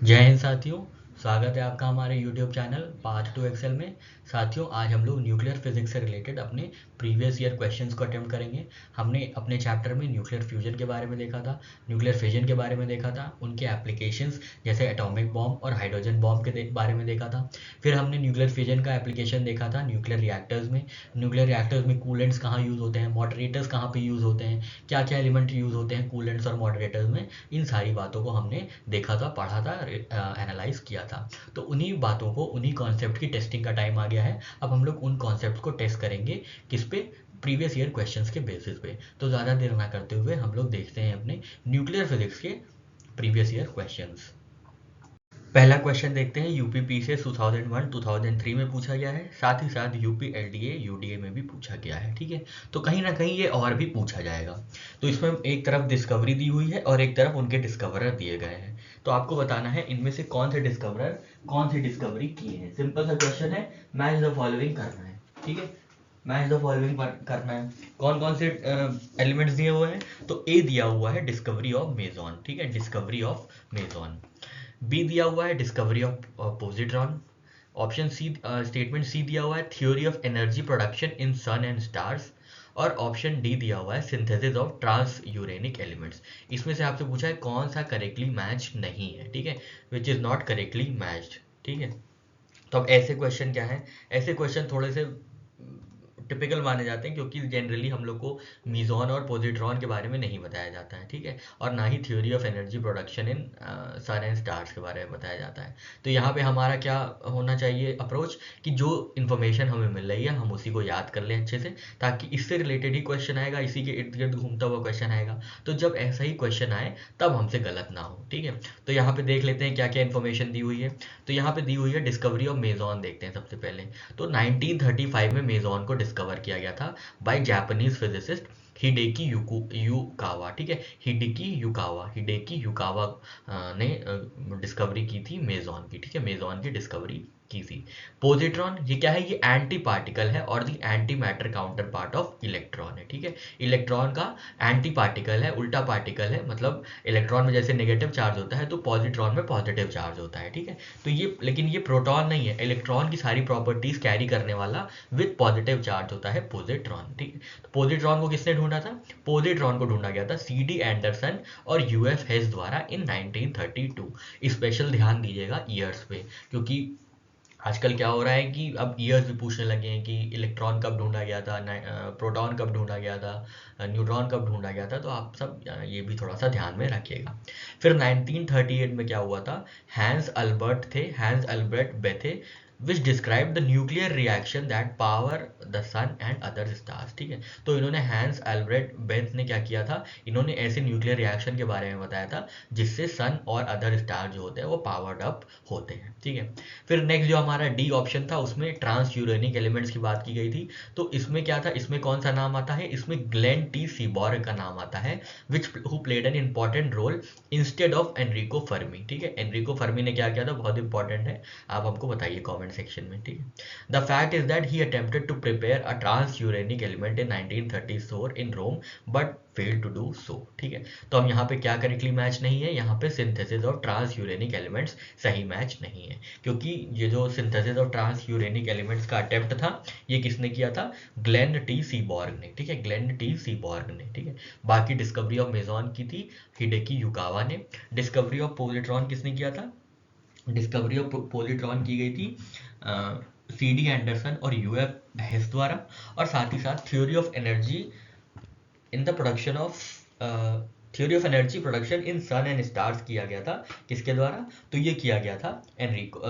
जय हिंद साथियों। स्वागत है आपका हमारे YouTube channel Path to Excel में। साथियों, आज हम लोग न्यूक्लियर फिजिक्स से रिलेटेड अपने प्रीवियस ईयर क्वेश्चंस को अटेम्प्ट करेंगे। हमने अपने चैप्टर में न्यूक्लियर फ्यूजन के बारे में देखा था, न्यूक्लियर फिजन के बारे में देखा था, उनके एप्लीकेशंस जैसे एटॉमिक बॉम्ब और हाइड्रोजन बॉम्ब के बारे में देखा था। फिर हमने न्यूक्लियर फिजन का एप्लीकेशन देखा था न्यूक्लियर रिएक्टर्स में। न्यूक्लियर रिएक्टर्स में कूलेंट्स कहाँ यूज़ होते हैं, मॉडरेटर्स कहाँ पे यूज़ होते हैं, क्या क्या एलिमेंट यूज़ होते हैं कूलेंट्स और मॉडरेटर्स में। इन सारी बातों को हमने देखा था, पढ़ा था, एनालाइज किया था। तो उन्हीं बातों को, उन्हीं कॉन्सेप्ट की टेस्टिंग का टाइम आ गया है। अब हम लोग उन कॉन्सेप्ट को टेस्ट करेंगे, किस पे? प्रीवियस ईयर क्वेश्चंस के बेसिस पे। तो ज़्यादा देर ना करते हुए हम लोग देखते हैं अपने न्यूक्लियर फिजिक्स के प्रीवियस ईयर क्वेश्चंस। पहला क्वेश्चन देखते हैं, यूपीपी से 2001-2003 में पूछा गया है, साथ ही साथ यूपी एलडीए यूडीए में भी पूछा गया है। ठीक है, तो कहीं ना कहीं ये और भी पूछा जाएगा। तो इसमें एक तरफ डिस्कवरी दी हुई है और एक तरफ उनके डिस्कवरर दिए गए हैं। तो आपको बताना है इनमें से कौन से डिस्कवरर कौन सी डिस्कवरी किए हैं। सिंपल सा क्वेश्चन है, मैच द फॉलोइंग करना है। ठीक है, मैच द फॉलोइंग करना है। कौन कौन से एलिमेंट्स दिए हुए हैं? तो ए दिया हुआ है डिस्कवरी ऑफ मेजॉन। ठीक है, डिस्कवरी ऑफ मेजॉन। बी दिया हुआ है discovery of positron. Option C, statement C दिया हुआ है theory of energy production in sun and stars. और ऑप्शन डी दिया हुआ है synthesis of transuranic elements. इसमें से आपसे पूछा है कौन सा करेक्टली मैच नहीं है। ठीक है, which is not correctly matched. ठीक है, तो अब ऐसे क्वेश्चन क्या है, ऐसे क्वेश्चन थोड़े से टिपिकल माने जाते हैं, क्योंकि जनरली हम लोग को मीजॉन और पॉजिट्रॉन के बारे में नहीं बताया जाता है। ठीक है, और ना ही theory of energy production in sun and stars के बारे में बताया जाता है। तो यहाँ पे हमारा क्या होना चाहिए अप्रोच, कि जो इन्फॉर्मेशन हमें मिल रही है हम उसी को याद कर लें अच्छे से, ताकि इससे रिलेटेड ही क्वेश्चन आएगा, इसी के इर्द गिर्द घूमता हुआ क्वेश्चन आएगा। तो जब ऐसा ही क्वेश्चन आए तब हमसे गलत ना हो। ठीक है, तो यहाँ पे देख लेते हैं क्या क्या इन्फॉर्मेशन दी हुई है। तो यहाँ पे दी हुई है डिस्कवरी ऑफ मेजॉन, देखते हैं सबसे पहले। तो 1935 में मेजॉन को डिस्कवर किया गया था by Japanese physicist Hideki Yukawa. ठीक है, हिडेकी युकावा ने डिस्कवरी की थी मेजॉन की। ठीक है, मेजॉन की डिस्कवरी की थी। पोजिट्रॉन ये क्या है? ये एंटी पार्टिकल है और the antimatter counterpart of electron है। ठीक है, इलेक्ट्रॉन का एंटी पार्टिकल है, उल्टा पार्टिकल है। मतलब इलेक्ट्रॉन में जैसे नेगेटिव चार्ज होता है तो पॉजिट्रॉन में पॉजिटिव चार्ज होता है। ठीक है, तो ये, लेकिन ये प्रोटॉन नहीं है, इलेक्ट्रॉन की सारी प्रॉपर्टीज कैरी करने वाला विद पॉजिटिव चार्ज होता है पोजिट्रॉन। ठीक है, तो पोजिट्रॉन को किसने ढूंढा था? पोजिट्रॉन को ढूंढा गया था CD एंडरसन और UF हेस द्वारा इन 1932। स्पेशल ध्यान दीजिएगा ईयर्स पे, क्योंकि आजकल क्या हो रहा है कि अब ईयर्स भी पूछने लगे हैं कि इलेक्ट्रॉन कब ढूंढा गया था, प्रोटॉन कब ढूंढा गया था, न्यूट्रॉन कब ढूंढा गया था। तो आप सब ये भी थोड़ा सा ध्यान में रखिएगा। फिर 1938 में क्या हुआ था? Hans Albert Bethe which describe the nuclear reaction that power the sun and other stars. ठीक है, तो इन्होंने हैंस अल्बर्ट बेथ ने क्या किया था? इन्होंने ऐसे न्यूक्लियर रिएक्शन के बारे में बताया था जिससे सन और अदर स्टार जो होते हैं वो पावर्ड अप होते हैं। ठीक है, फिर नेक्स्ट जो हमारा डी ऑप्शन था उसमें ट्रांस यूरेनिक एलिमेंट्स की बात की गई थी। तो इसमें क्या था? इसमें कौन सा नाम आता है? इसमें ग्लेन टी सीबॉर्ग का नाम आता है, which who played an important role instead of Enrico Fermi. ठीक है, एनरिको फर्मी ने क्या किया था? बहुत इंपॉर्टेंट है, आप हमको बताइए कमेंट सेक्शन में। ठीक है, the fact is that he attempted to prepare a transuranic element in 1934 in Rome but fail to do so. ठीक है, तो हम यहाँ पे क्या करेक्टली मैच नहीं है? यहाँ पे synthesis of transuranic elements सही मैच नहीं है, क्योंकि ये जो synthesis of transuranic elements का अटेम्प्ट था ये किसने किया था? ग्लेन टी सीबॉर्ग ने। ठीक है, ग्लेन टी सीबॉर्ग ने। ठीक है, बाकी डिस्कवरी ऑफ मेजॉन की थी हिडेकी युकावा ने। डिस्कवरी ऑफ पोजिट्रॉन किसने किया था? डिस्कवरी ऑफ पोजिट्रॉन की गई थी CD एंडरसन और UF हेस द्वारा। और साथ ही साथ theory of energy in the production of theory of energy production in sun and stars किया गया था। किसके द्वारा? तो ये किया गया था एनरिको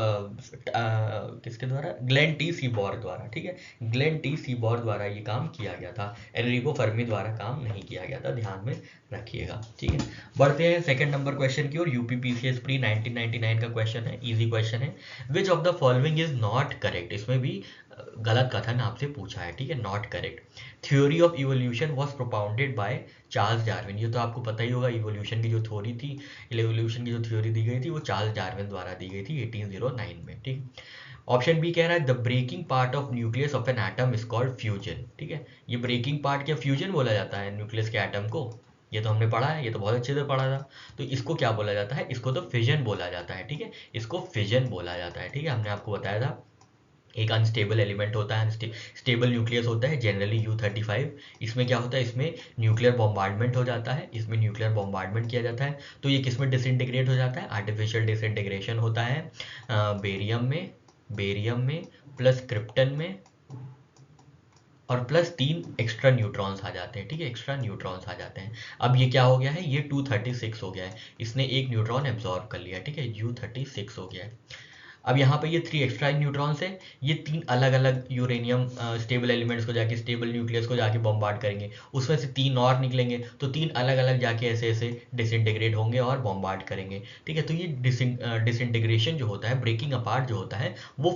किसके द्वारा? ग्लेन टी सीबॉर्ग द्वारा। ठीक है, ग्लेन टी सीबॉर्ग द्वारा ये काम किया गया था, एनरिको फर्मी द्वारा काम नहीं किया गया था, ध्यान में रखिएगा। ठीक है, बढ़ते हैं सेकंड नंबर क्वेश्चन की ओर। यूपीपीसीएस प्री 1999 का क्वेश्चन है, इजी क्वेश्चन है। Which of the following is not correct? इसमें भी गलत कथन आपसे पूछा है। ठीक है, not correct. Theory of evolution was propounded by Charles Darwin. ये तो आपको पता ही होगा, इवोल्यूशन की जो थ्योरी थी, इवोल्यूशन की जो थ्योरी दी गई थी वो चार्ल्स डार्विन द्वारा दी गई थी 1809 में। ठीक, ऑप्शन बी कह रहा है the breaking part of nucleus of an atom is called fusion. ठीक है, ये ब्रेकिंग पार्ट क्या फ्यूजन बोला जाता है न्यूक्लियस के एटम को? ये तो हमने पढ़ा है, ये तो बहुत अच्छे से पढ़ा था। तो इसको क्या बोला जाता है, इसको तो फिजन बोला जाता है, ठीक है, इसको फिजन बोला जाता है, ठीक है। हमने आपको बताया था एक अनस्टेबल एलिमेंट होता है, स्टेबल न्यूक्लियस होता है जनरली U35। इसमें क्या होता है, इसमें न्यूक्लियर बॉम्बार्डमेंट हो जाता है, इसमें न्यूक्लियर बॉम्बार्डमेंट किया जाता है। तो ये किस में डिसइंटीग्रेट हो जाता है, आर्टिफिशियल डिसइंटीग्रेशन होता है बेरियम में प्लस क्रिप्टन में, और प्लस 3 एक्स्ट्रा न्यूट्रॉन्स आ जाते हैं, ठीक है, एक्स्ट्रा न्यूट्रॉन्स आ जाते हैं। अब ये क्या हो गया है, ये 236 हो गया है, इसने एक न्यूट्रॉन एब्जॉर्ब कर लिया, ठीक है, U36 हो गया है। अब यहाँ पे ये 3 एक्स्ट्रा न्यूट्रॉन्स है, ये 3 अलग अलग यूरेनियम स्टेबल एलिमेंट्स को जाके, स्टेबल न्यूक्लियस को जाके बॉम्बार्ड करेंगे, उसमें से 3 और निकलेंगे, तो 3 अलग अलग जाके ऐसे ऐसे डिसइंटीग्रेट होंगे और बॉम्बार्ड करेंगे, ठीक है। तो ये डिसइंटीग्रेशन जो होता है, ब्रेकिंग अपार्ट जो होता है, वो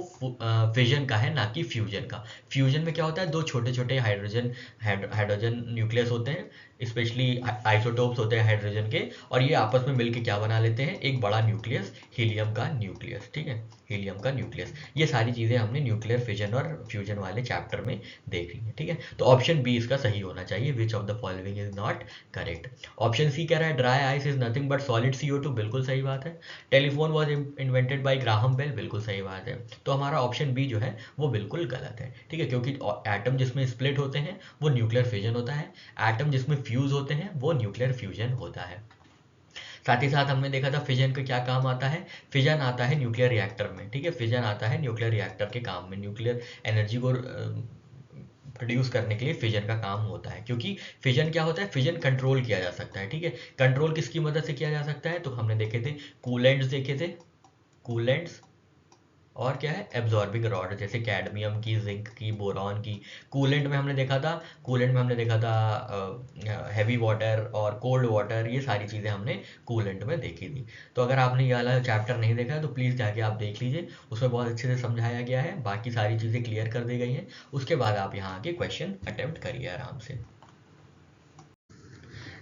फिजन का है, ना कि फ्यूजन का। फ्यूजन में क्या होता है, दो छोटे छोटे हाइड्रोजन न्यूक्लियस होते हैं, स्पेशली आइसोटोप्स होते हैं हाइड्रोजन के, और ये आपस में मिलकर क्या बना लेते हैं, एक बड़ा न्यूक्लियस, हीलियम का न्यूक्लियस, ठीक है, हीलियम का न्यूक्लियस। ये सारी चीजें हमने न्यूक्लियर फिजन और फ्यूजन वाले चैप्टर में देखी है, ठीक है। तो ऑप्शन बी इसका सही होना चाहिए, which of the following is not correct. Option C कह रहा है dry ice is nothing but solid CO2, बिल्कुल सही बात है। Telephone was invented by Graham Bell, बिल्कुल सही बात है। तो हमारा ऑप्शन बी जो है वो बिल्कुल गलत है, ठीक है, क्योंकि एटम जिसमें स्प्लिट होते हैं वो न्यूक्लियर फिजन होता है, एटम जिसमें फ्यूज होते हैं वो न्यूक्लियर फ्यूजन होता है। साथ ही साथ हमने देखा था फिजन का क्या काम आता है, फिजन आता है न्यूक्लियर रिएक्टर में, ठीक है, फिजन आता है न्यूक्लियर रिएक्टर के काम में, न्यूक्लियर एनर्जी को प्रोड्यूस करने के लिए फिजन का काम होता है। क्योंकि फिजन क्या होता है, फिजन कंट्रोल किया जा सकता है, ठीक है। कंट्रोल किसकी मदद से किया जा सकता है, तो हमने देखे थे कूलेंट्स देखे थे, कूलेंट्स, और क्या है, एब्जॉर्बिंग रॉड, जैसे कैडमियम की, जिंक की, बोरॉन की। कूलेंट में हमने देखा था हैवी वाटर और कोल्ड वाटर, ये सारी चीज़ें हमने कूलेंट में देखी थी। तो अगर आपने ये वाला चैप्टर नहीं देखा है तो प्लीज़ जाके आप देख लीजिए, उसमें बहुत अच्छे से समझाया गया है, बाकी सारी चीज़ें क्लियर कर दी गई हैं। उसके बाद आप यहाँ आके क्वेश्चन अटेम्प्ट करिए आराम से।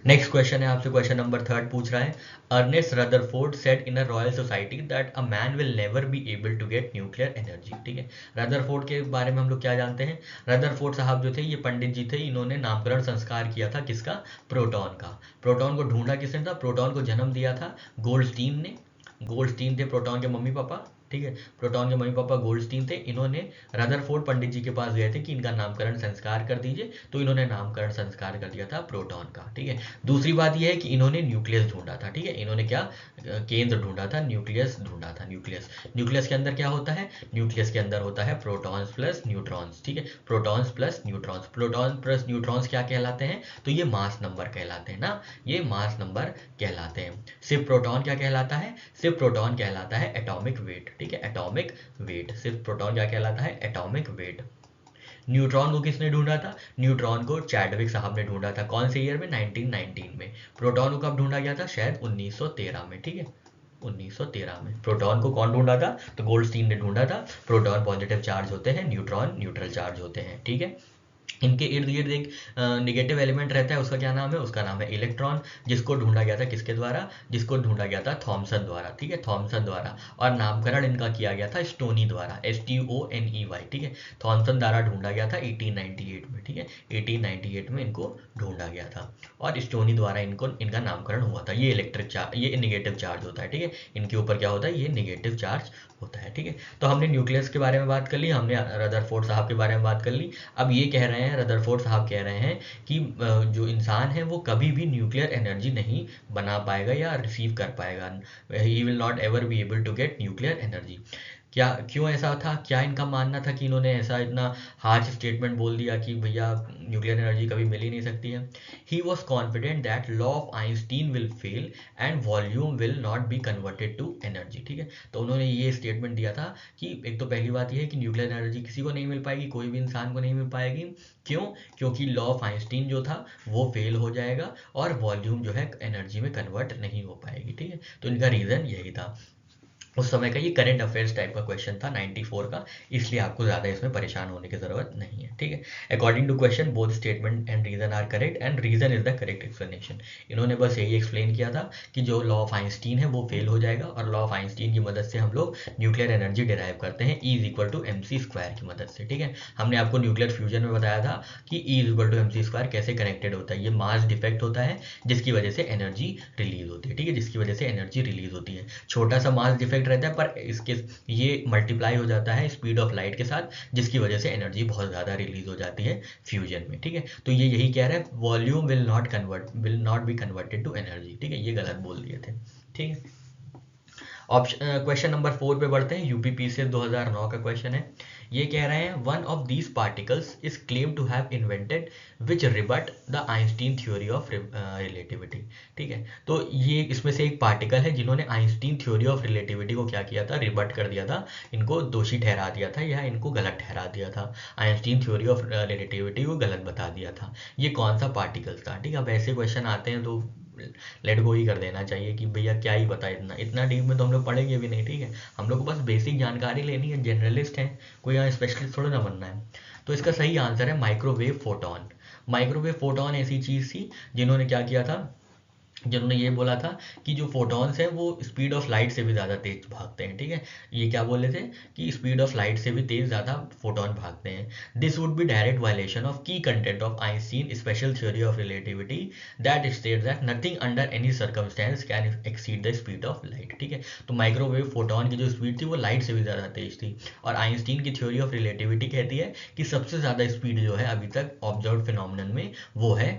नेक्स्ट क्वेश्चन है आपसे, क्वेश्चन नंबर 3 पूछ रहा है, Ernest Rutherford said in a Royal Society that a man will never be able to get nuclear energy, ठीक है। रदरफोर्ड के बारे में हम लोग क्या जानते हैं, रदरफोर्ड साहब जो थे ये पंडित जी थे, इन्होंने नामकरण संस्कार किया था किसका, प्रोटॉन का। प्रोटॉन को ढूंढा किसने था, प्रोटॉन को जन्म दिया था गोल्डस्टीन ने। गोल्डस्टीन थे प्रोटॉन के मम्मी पापा, ठीक है, प्रोटॉन के मम्मी पापा गोल्डस्टीन थे। इन्होंने रदरफोर्ड पंडित जी के पास गए थे कि इनका नामकरण संस्कार कर दीजिए, तो इन्होंने नामकरण संस्कार कर दिया था प्रोटॉन का, ठीक है। दूसरी बात यह है कि इन्होंने न्यूक्लियस ढूंढा था, ठीक है, इन्होंने क्या केंद्र ढूंढा था, न्यूक्लियस ढूंढा था, न्यूक्लियस। न्यूक्लियस के अंदर क्या होता है, न्यूक्लियस के अंदर होता है प्रोटॉन्स प्लस न्यूट्रॉन्स, ठीक है, protons plus neutrons. Proton plus neutrons क्या कहलाते हैं, तो ये मास नंबर कहलाते हैं ना, ये मास नंबर कहलाते हैं। सिर्फ प्रोटॉन क्या कहलाता है, सिर्फ प्रोटॉन कहलाता है एटॉमिक वेट, ठीक है, एटॉमिक वेट। सिर्फ प्रोटॉन क्या कहलाता है, एटॉमिक वेट। न्यूट्रॉन को किसने ढूंढा था, न्यूट्रॉन को चैडविक साहब ने ढूंढा था, कौन से ईयर में, 1919 में। प्रोटॉन को कब ढूंढा गया था, शायद 1913 में, ठीक है, 1913 में। प्रोटॉन को कौन ढूंढा था, तो गोल्डस्टीन ने ढूंढा था। प्रोटॉन पॉजिटिव चार्ज होते हैं, न्यूट्रॉन न्यूट्रल चार्ज होते हैं, ठीक है। इनके इर्द गिर्द एक निगेटिव एलिमेंट रहता है, उसका क्या नाम है, उसका नाम है इलेक्ट्रॉन, जिसको ढूंढा गया था किसके द्वारा, जिसको ढूंढा गया था थॉमसन द्वारा, ठीक है, थॉमसन द्वारा। और नामकरण इनका किया गया था स्टोनी द्वारा, STONEY, ठीक है, थॉमसन द्वारा ढूंढा गया था 1898 में, ठीक है, 1898 में इनको ढूंढा गया था, और स्टोनी द्वारा इनका नामकरण हुआ था। ये इलेक्ट्रिक चार्ज, ये निगेटिव चार्ज होता है, ठीक है, इनके ऊपर क्या होता है, ये निगेटिव चार्ज होता है, ठीक है। तो हमने न्यूक्लियस के बारे में बात कर ली, हमने रदरफोर्ड साहब के बारे में बात कर ली। अब ये कह रहे हैं, रदरफोर्ड साहब कह रहे हैं कि जो इंसान है वो कभी भी न्यूक्लियर एनर्जी नहीं बना पाएगा या रिसीव कर पाएगा, he will not ever be able to get nuclear energy. क्या, क्यों ऐसा था, क्या इनका मानना था कि इन्होंने ऐसा इतना हार्श स्टेटमेंट बोल दिया कि भैया न्यूक्लियर एनर्जी कभी मिल ही नहीं सकती है। He was confident that law of Einstein will fail and volume will not be converted to energy, ठीक है। तो उन्होंने ये स्टेटमेंट दिया था कि एक तो पहली बात ये है कि न्यूक्लियर एनर्जी किसी को नहीं मिल पाएगी, कोई भी इंसान को नहीं मिल पाएगी। क्यों, क्योंकि लॉ ऑफ आइंस्टीन जो था वो फेल हो जाएगा और वॉल्यूम जो है एनर्जी में कन्वर्ट नहीं हो पाएगी, ठीक है। तो इनका रीज़न यही था। उस समय का ये करंट अफेयर्स टाइप का क्वेश्चन था 94 का, इसलिए आपको ज़्यादा इसमें परेशान होने की ज़रूरत नहीं है, ठीक है। According to question both statement and reason are correct and reason is the correct explanation. इन्होंने बस यही एक्सप्लेन किया था कि जो लॉ ऑफ आइंस्टीन है वो फेल हो जाएगा, और लॉ ऑफ आइंस्टीन की मदद से हम लोग न्यूक्लियर एनर्जी डिराइव करते हैं E is equal to mc² की मदद से, ठीक है। हमने आपको न्यूक्लियर फ्यूजन में बताया था कि E is equal to mc² कैसे कनेक्टेड होता है। ये मास डिफेक्ट होता है जिसकी वजह से एनर्जी रिलीज होती है, ठीक है, जिसकी वजह से एनर्जी रिलीज होती है। छोटा सा मास डिफेक्ट रहता है पर इसके ये मल्टीप्लाई हो जाता है स्पीड ऑफ लाइट के साथ, जिसकी वजह से एनर्जी बहुत ज़्यादा रिलीज हो जाती है फ्यूजन में, ठीक है। तो ये यही कह रहा है volume will not be converted to energy, ठीक है, ये गलत बोल दिए थे, ठीक है। ऑप्शन क्वेश्चन नंबर 4 पे बढ़ते हैं। यूपीपी से 2009 का क्वेश्चन है। ये कह रहे हैं one of these particles is claim to have invented which rebut the Einstein theory of relativity, ठीक है। तो ये इसमें से एक पार्टिकल है जिन्होंने आइंस्टीन थ्योरी ऑफ रिलेटिविटी को क्या किया था, रिबट कर दिया था, इनको दोषी ठहरा दिया था या इनको गलत ठहरा दिया था, आइंस्टीन थ्योरी ऑफ रिलेटिविटी को गलत बता दिया था। ये कौन सा पार्टिकल था, ठीक है। अब ऐसे क्वेश्चन आते हैं तो लेट गो ही कर देना चाहिए कि भैया क्या ही बता, इतना इतना डीप में तो हम लोग पढ़ेंगे भी नहीं, ठीक है। हम लोग को बस बेसिक जानकारी लेनी है, जनरलिस्ट हैं, कोई यहाँ स्पेशलिस्ट थोड़ा ना बनना है। तो इसका सही आंसर है माइक्रोवेव फोटोन। माइक्रोवेव फोटोन ऐसी चीज़ थी जिन्होंने क्या किया था, जिन्होंने ये बोला था कि जो फोटॉन्स हैं वो स्पीड ऑफ लाइट से भी ज़्यादा तेज भागते हैं, ठीक है। ये क्या बोले थे कि स्पीड ऑफ लाइट से भी तेज ज़्यादा फोटॉन भागते हैं। This would be direct violation of key content of Einstein special theory of relativity that states that nothing under any circumstance can exceed the speed of light, ठीक है। तो microwave photon की जो स्पीड थी वो light से भी ज़्यादा तेज थी, और आइंस्टीन की थ्योरी ऑफ रिलेटिविटी कहती है कि सबसे ज़्यादा स्पीड जो है अभी तक ऑब्जर्व फिनोमिनन में वो है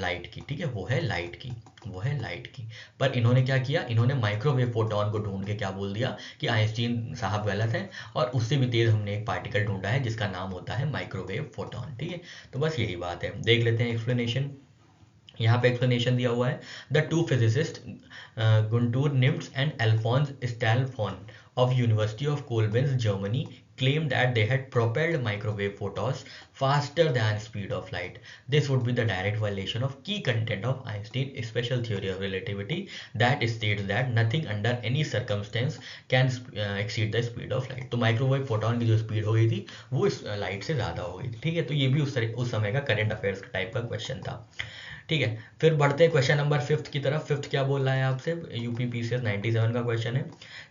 लाइट की, ठीक है, वो है लाइट की, वो है लाइट की। पर इन्होंने क्या किया, इन्होंने माइक्रोवेव फोटोन को ढूंढ के क्या बोल दिया कि आइंस्टीन साहब गलत है, और उससे भी तेज हमने एक पार्टिकल ढूंढा है जिसका नाम होता है माइक्रोवेव फोटोन, ठीक है। तो बस यही बात है, देख लेते हैं एक्सप्लेनेशन। यहाँ पे एक्सप्लेनेशन दिया हुआ है the two physicist Günter Nimtz and Alfons Stahlhofen of University of Koblenz, Germany claimed that they had propelled microwave photons faster than speed of light. This would be the direct violation of key content of Einstein's special theory of relativity that states that nothing under any circumstance can exceed the speed of light. तो microwave photon की जो speed हो गई थी वो इस light से ज़्यादा हो गई थी, ठीक है। तो ये भी उस समय का करंट अफेयर्स टाइप का क्वेश्चन था, ठीक है। फिर बढ़ते हैं क्वेश्चन नंबर 5 की तरफ। 5 क्या बोल रहा है आपसे, यूपीपीसीएस 97 का क्वेश्चन है।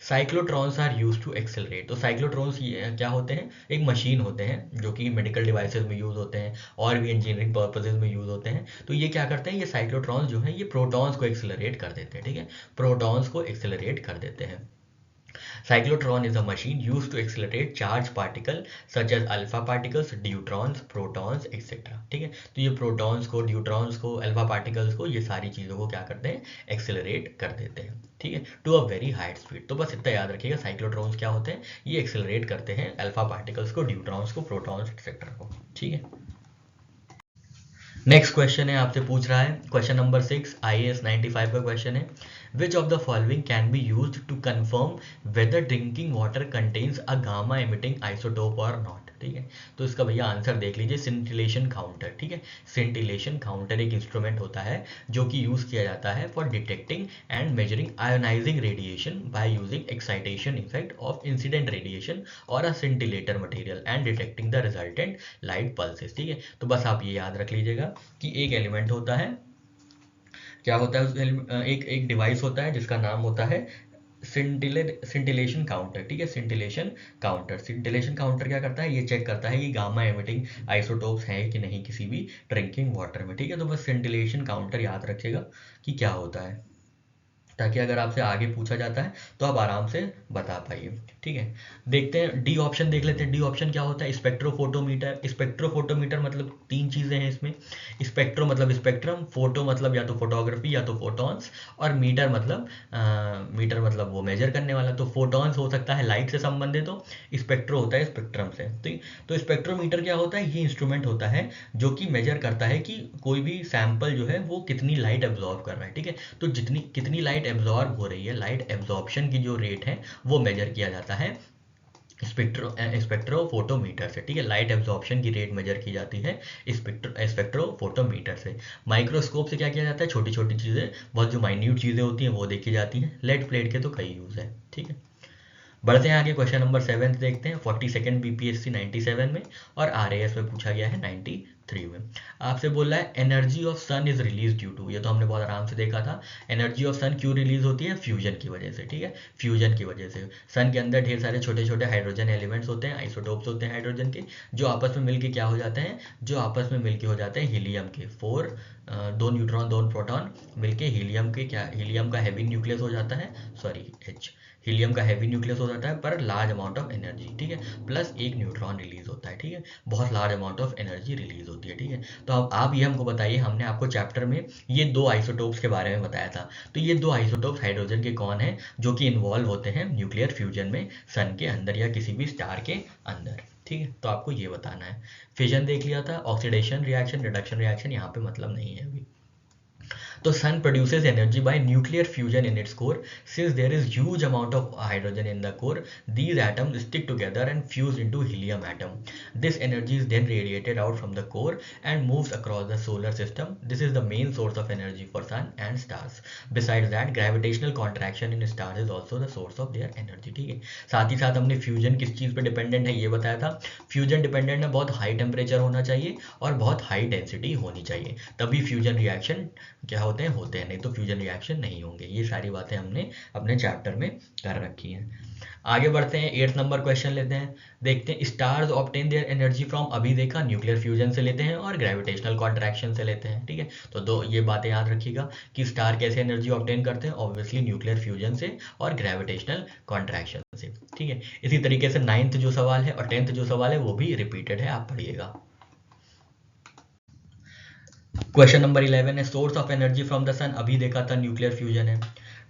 साइक्लोट्रॉन्स आर यूज टू एक्सेलरेट। तो साइक्लोट्रॉन्स क्या होते हैं, एक मशीन होते हैं जो कि मेडिकल डिवाइसेस में यूज होते हैं और भी इंजीनियरिंग पर्पसेज में यूज होते हैं। तो ये क्या करते हैं, ये साइक्लोट्रॉन्स जो है ये प्रोटॉन्स को एक्सेलरेट कर देते हैं, ठीक है, प्रोटॉन्स को एक्सेलरेट कर देते हैं। Cyclotron is a machine used to accelerate charged particles such as alpha particles, deuterons, protons, etc. ठीक है। तो ये प्रोटॉन्स को, ड्यूट्रॉन्स को, अल्फा पार्टिकल्स को, ये सारी चीज़ों को क्या करते हैं, एक्सेलरेट कर देते हैं, ठीक है, to a very high speed. तो बस इतना याद रखिएगा, साइक्लोट्रॉन्स क्या होते हैं, ये एक्सेलरेट करते हैं अल्फा पार्टिकल्स को, ड्यूट्रॉन्स को, प्रोटॉन्स एक्सेट्रा को, ठीक है। नेक्स्ट क्वेश्चन है, आपसे पूछ रहा है क्वेश्चन नंबर 6 IAS 95 का क्वेश्चन है। Which of the following can be used to confirm whether drinking water contains a gamma emitting isotope और नॉट, ठीक है। तो इसका भैया आंसर देख लीजिए, सिंटिलेशन काउंटर, ठीक है। सिंटिलेशन काउंटर एक इंस्ट्रूमेंट होता है जो कि यूज किया जाता है for detecting and measuring ionising radiation by using excitation effect of incident radiation और a scintillator material and detecting the resultant light pulses, ठीक है। तो बस आप ये याद रख लीजिएगा कि एक एलिमेंट होता है, क्या होता है एक एक डिवाइस होता है जिसका नाम होता है सिंटिलेशन काउंटर, ठीक है। सिंटिलेशन काउंटर क्या करता है, ये चेक करता है कि गामा एमिटिंग आइसोटोप्स हैं कि नहीं किसी भी ड्रिंकिंग वाटर में, ठीक है। तो बस सिंटिलेशन काउंटर याद रखिएगा कि क्या होता है, ताकि अगर आपसे आगे पूछा जाता है तो आप आराम से बता पाइए, ठीक है। देखते हैं डी ऑप्शन, देख लेते हैं डी ऑप्शन क्या होता है। स्पेक्ट्रोफोटोमीटर। स्पेक्ट्रोफोटोमीटर मतलब तीन चीज़ें हैं इसमें। स्पेक्ट्रो मतलब स्पेक्ट्रम, फोटो मतलब या तो फोटोग्राफी या तो फोटॉन्स, और मीटर मतलब वो मेजर करने वाला। तो फोटॉन्स हो सकता है लाइट से संबंधित हो, स्पेक्ट्रो होता है स्पेक्ट्रम से। तो स्पेक्ट्रोमीटर क्या होता है, ये इंस्ट्रूमेंट होता है जो कि मेजर करता है कि कोई भी सैंपल जो है वो कितनी लाइट एब्जॉर्ब कर रहा है, ठीक है। तो कितनी लाइट एब्जॉर्ब हो रही है, लाइट एब्जॉर्प्शन की जो रेट है वो मेजर किया जाता है स्पेक्ट्रोफोटोमीटर से, ठीक है। लाइट एब्जॉर्प्शन की रेट मेजर की जाती है स्पेक्ट्रोफोटोमीटर से। माइक्रोस्कोप से क्या किया जाता है, छोटी छोटी चीज़ें, बहुत जो माइन्यूट चीज़ें होती हैं वो देखी जाती हैं। लेड प्लेट के तो कई यूज़ है, ठीक है। बढ़ते हैं आगे, क्वेश्चन नंबर 7 देखते हैं। 42nd बीपीएससी 97 में और आरएएस में पूछा गया है 93 में। आपसे बोल रहा है energy of sun is release due to, ये तो हमने बहुत आराम से देखा था। एनर्जी ऑफ सन क्यों रिलीज होती है? फ्यूजन की वजह से, ठीक है, फ्यूजन की वजह से। सन के अंदर ढेर सारे छोटे छोटे हाइड्रोजन एलिमेंट्स होते हैं, आइसोटोप्स होते हैं हाइड्रोजन के, जो आपस में मिलके क्या हो जाते हैं, जो आपस में मिलके हो जाते हैं हीलियम के 4, 2 न्यूट्रॉन 2 प्रोटॉन मिलके हीलियम के, क्या हीलियम का हैवी न्यूक्लियस हो जाता है, सॉरी H, हीलियम का हैवी न्यूक्लियस हो जाता है पर लार्ज अमाउंट ऑफ एनर्जी, ठीक है, प्लस एक न्यूट्रॉन रिलीज होता है, ठीक है, बहुत large amount of energy release होती है, ठीक है। तो अब आप ये हमको बताइए, हमने आपको चैप्टर में ये 2 आइसोटोप्स के बारे में बताया था, तो ये 2 आइसोटोप्स हाइड्रोजन के कौन है जो कि इन्वॉल्व होते हैं न्यूक्लियर फ्यूजन में सन के अंदर या किसी भी स्टार के अंदर, ठीक है, तो आपको ये बताना है। फिजन देख लिया था, ऑक्सीडेशन रिएक्शन, रिडक्शन रिएक्शन यहाँ पे मतलब नहीं है अभी। तो sun produces energy by nuclear fusion in its core. Since there is huge amount of hydrogen in the core, these atoms stick together and fuse into helium atom. This energy is then radiated out from the core and moves across the solar system. This is the main source of energy for sun and stars. Besides that, gravitational contraction in stars is also the source of their energy, ठीक है। साथ ही साथ हमने fusion किस चीज़ पे dependent है ये बताया था। फ्यूजन डिपेंडेंट है, बहुत हाई टेम्परेचर होना चाहिए और बहुत हाई डेंसिटी होनी चाहिए, तभी फ्यूजन रिएक्शन क्या होते हैं, नहीं तो फ्यूजन रिएक्शन नहीं होंगे। ये सारी बातें हमने अपने चैप्टर में कर रखी हैं। आगे बढ़ते हैं, 8th नंबर क्वेश्चन लेते हैं, देखते हैं stars obtain their energy from, अभी देखा न्यूक्लियर फ्यूजन से लेते हैं और ग्रेविटेशनल कॉन्ट्रैक्शन से लेते हैं, ठीक है। तो दो ये बातें याद रखिएगा कि स्टार कैसे एनर्जी ऑब्टेन करते हैं, ऑब्वियसली न्यूक्लियर फ्यूजन से और ग्रेविटेशनल कॉन्ट्रैक्शन से, ठीक है। इसी तरीके से 9th जो सवाल है और 10th जो सवाल है वो भी रिपीटेड है, आप पढ़िएगा। क्वेश्चन नंबर 11 है source of energy from the sun, अभी देखा था न्यूक्लियर फ्यूजन है।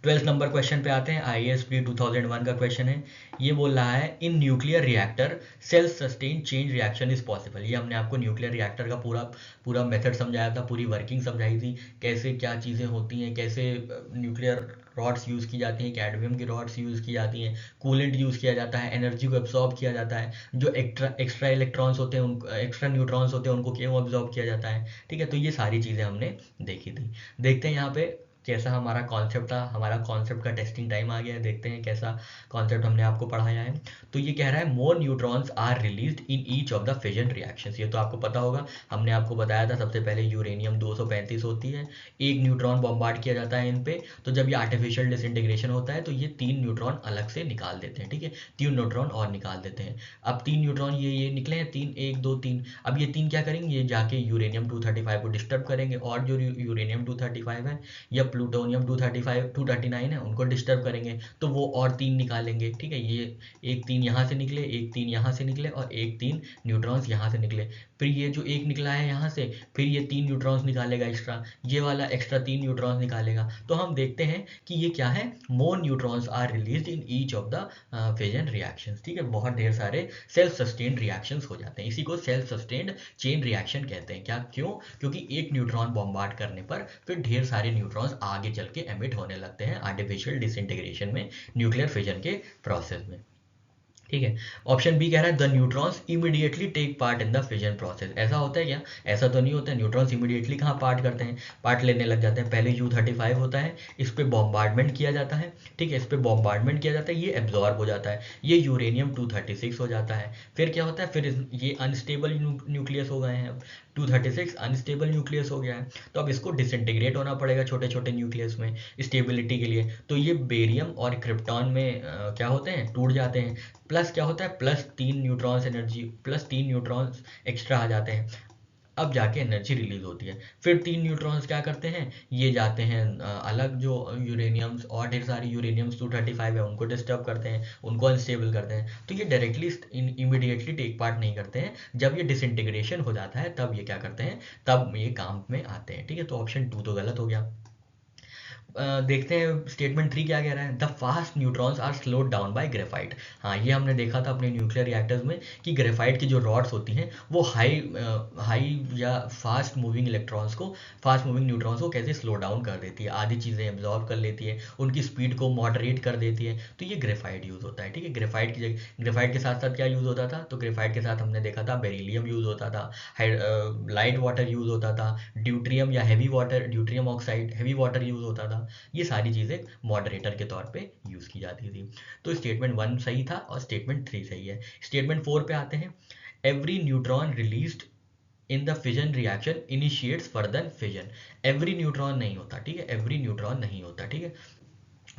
12th नंबर क्वेश्चन पे आते हैं, IAS प्री 2001 का क्वेश्चन है। ये बोल रहा है in nuclear reactor self sustain change reaction is possible. ये हमने आपको न्यूक्लियर रिएक्टर का पूरा मेथड समझाया था, पूरी वर्किंग समझाई थी, कैसे क्या चीज़ें होती हैं, कैसे न्यूक्लियर रॉड्स यूज़ की जाती हैं, कैडमियम की रॉड्स यूज़ की जाती हैं, कूलेंट यूज़ किया जाता है, एनर्जी को एब्जॉर्ब किया जाता है, जो एक्स्ट्रा इलेक्ट्रॉन्स होते हैं उनको, एक्स्ट्रा न्यूट्रॉन्स होते हैं उनको क्यों एब्जॉर्ब किया जाता है, ठीक है। तो ये सारी चीज़ें हमने देखी थी। देखते हैं यहाँ पे कैसा हमारा कॉन्सेप्ट था, हमारा कॉन्सेप्ट का टेस्टिंग टाइम आ गया है, देखते हैं कैसा कॉन्सेप्ट हमने आपको पढ़ाया है। तो ये कह रहा है more neutrons are released in each of the fission reactions, ये तो आपको पता होगा, हमने आपको बताया था। सबसे पहले यूरेनियम 235 होती है, एक न्यूट्रॉन बॉम्बार्ड किया जाता है इन पे, तो जब ये आर्टिफिशियल डिसइंटीग्रेशन होता है तो ये 3 न्यूट्रॉन अलग से निकाल देते हैं, ठीक है, 3 न्यूट्रॉन और निकाल देते हैं। अब 3 न्यूट्रॉन ये निकले हैं 3, 1 2 3, अब ये 3 क्या करेंगे, ये जाके यूरेनियम 235 को डिस्टर्ब करेंगे, और जो यूरेनियम 235 है या प्लूटोनियम 239 है उनको डिस्टर्ब करेंगे, तो वो और 3 निकालेंगे, ठीक है। ये एक 3 यहाँ से निकले, एक 3 यहाँ से निकले और एक 3 न्यूट्रॉन्स यहाँ से निकले, फिर ये जो एक निकला है यहाँ से, फिर ये 3 न्यूट्रॉन्स निकालेगा एक्स्ट्रा, ये वाला एक्स्ट्रा 3 न्यूट्रॉन्स निकालेगा। तो हम देखते हैं कि ये क्या है, more neutrons are released in each of the fission reactions, ठीक है, बहुत ढेर सारे सेल्फ सस्टेन्ड रिएक्शंस हो जाते हैं, इसी को सेल्फ सस्टेन्ड चेन रिएक्शन कहते हैं। क्या, क्यों? क्योंकि एक न्यूट्रॉन बॉम्बार्ड करने पर फिर ढेर सारे न्यूट्रॉन्स आगे चल के एमिट होने लगते हैं आर्टिफिशियल डिसइंटीग्रेशन में, न्यूक्लियर फिजन के प्रोसेस में, ठीक है। ऑप्शन बी कह रहा है the neutrons immediately take part in the fission process. ऐसा होता है क्या? ऐसा तो नहीं होता है, न्यूट्रॉन्स इमीडिएटली कहाँ पार्ट करते हैं, पार्ट लेने लग जाते हैं। पहले U35 होता है, इस पर बॉम्बार्डमेंट किया जाता है, ठीक है, इस पर बॉम्बार्डमेंट किया जाता है, ये एब्जॉर्ब हो जाता है, ये यूरेनियम 236 हो जाता है। फिर क्या होता है, फिर ये अनस्टेबल न्यूक्लियस हो गए हैं, अब 236 अनस्टेबल न्यूक्लियस हो गया है, तो अब इसको डिसइंटीग्रेट होना पड़ेगा छोटे छोटे न्यूक्लियस में स्टेबिलिटी के लिए। तो ये बेरियम और क्रिप्टॉन में क्या होते हैं, टूट जाते हैं। प्लस क्या होता है, plus 3 neutrons energy, plus 3 neutrons extra आ जाते हैं, अब जाके एनर्जी रिलीज होती है। फिर 3 न्यूट्रॉन्स क्या करते हैं, ये जाते हैं अलग, जो यूरेनियम्स और ढेर सारी यूरेनियम्स 235 है उनको डिस्टर्ब करते हैं, उनको अनस्टेबल करते हैं। तो ये डायरेक्टली इमीडिएटली टेक पार्ट नहीं करते हैं, जब ये डिसइंटीग्रेशन हो जाता है तब ये क्या करते हैं, तब ये काम में आते हैं, ठीक है। तो ऑप्शन 2 तो गलत हो गया। देखते हैं स्टेटमेंट 3 क्या कह रहा है, the fast neutrons are slowed down by graphite. हाँ, ये हमने देखा था अपने न्यूक्लियर रिएक्टर्स में कि ग्रेफाइट की जो रॉड्स होती हैं वो हाई या फास्ट मूविंग इलेक्ट्रॉन्स को, फास्ट मूविंग न्यूट्रॉन्स को कैसे स्लो डाउन कर देती है, आधी चीज़ें एब्जॉर्ब कर लेती है, उनकी स्पीड को मॉडरेट कर देती है। तो ये ग्रेफाइट यूज़ होता है, ठीक है। ग्रेफाइट की जगह, ग्रेफाइट के साथ साथ क्या यूज़ होता था, तो ग्रेफाइट के साथ हमने देखा था बेरिलियम यूज़ होता था, लाइट वाटर यूज़ होता था, ड्यूट्रियम या heavy water, deuterium oxide heavy water use होता था, था। ये सारी चीज़ें मॉडरेटर के तौर पे यूज़ की जाती थी। तो स्टेटमेंट 1 सही था और स्टेटमेंट 3 सही है। स्टेटमेंट 4 पे आते हैं। Every neutron released in the fission reaction initiates further fission. Every neutron नहीं होता, ठीक है, एवरी न्यूट्रॉन नहीं होता, ठीक है,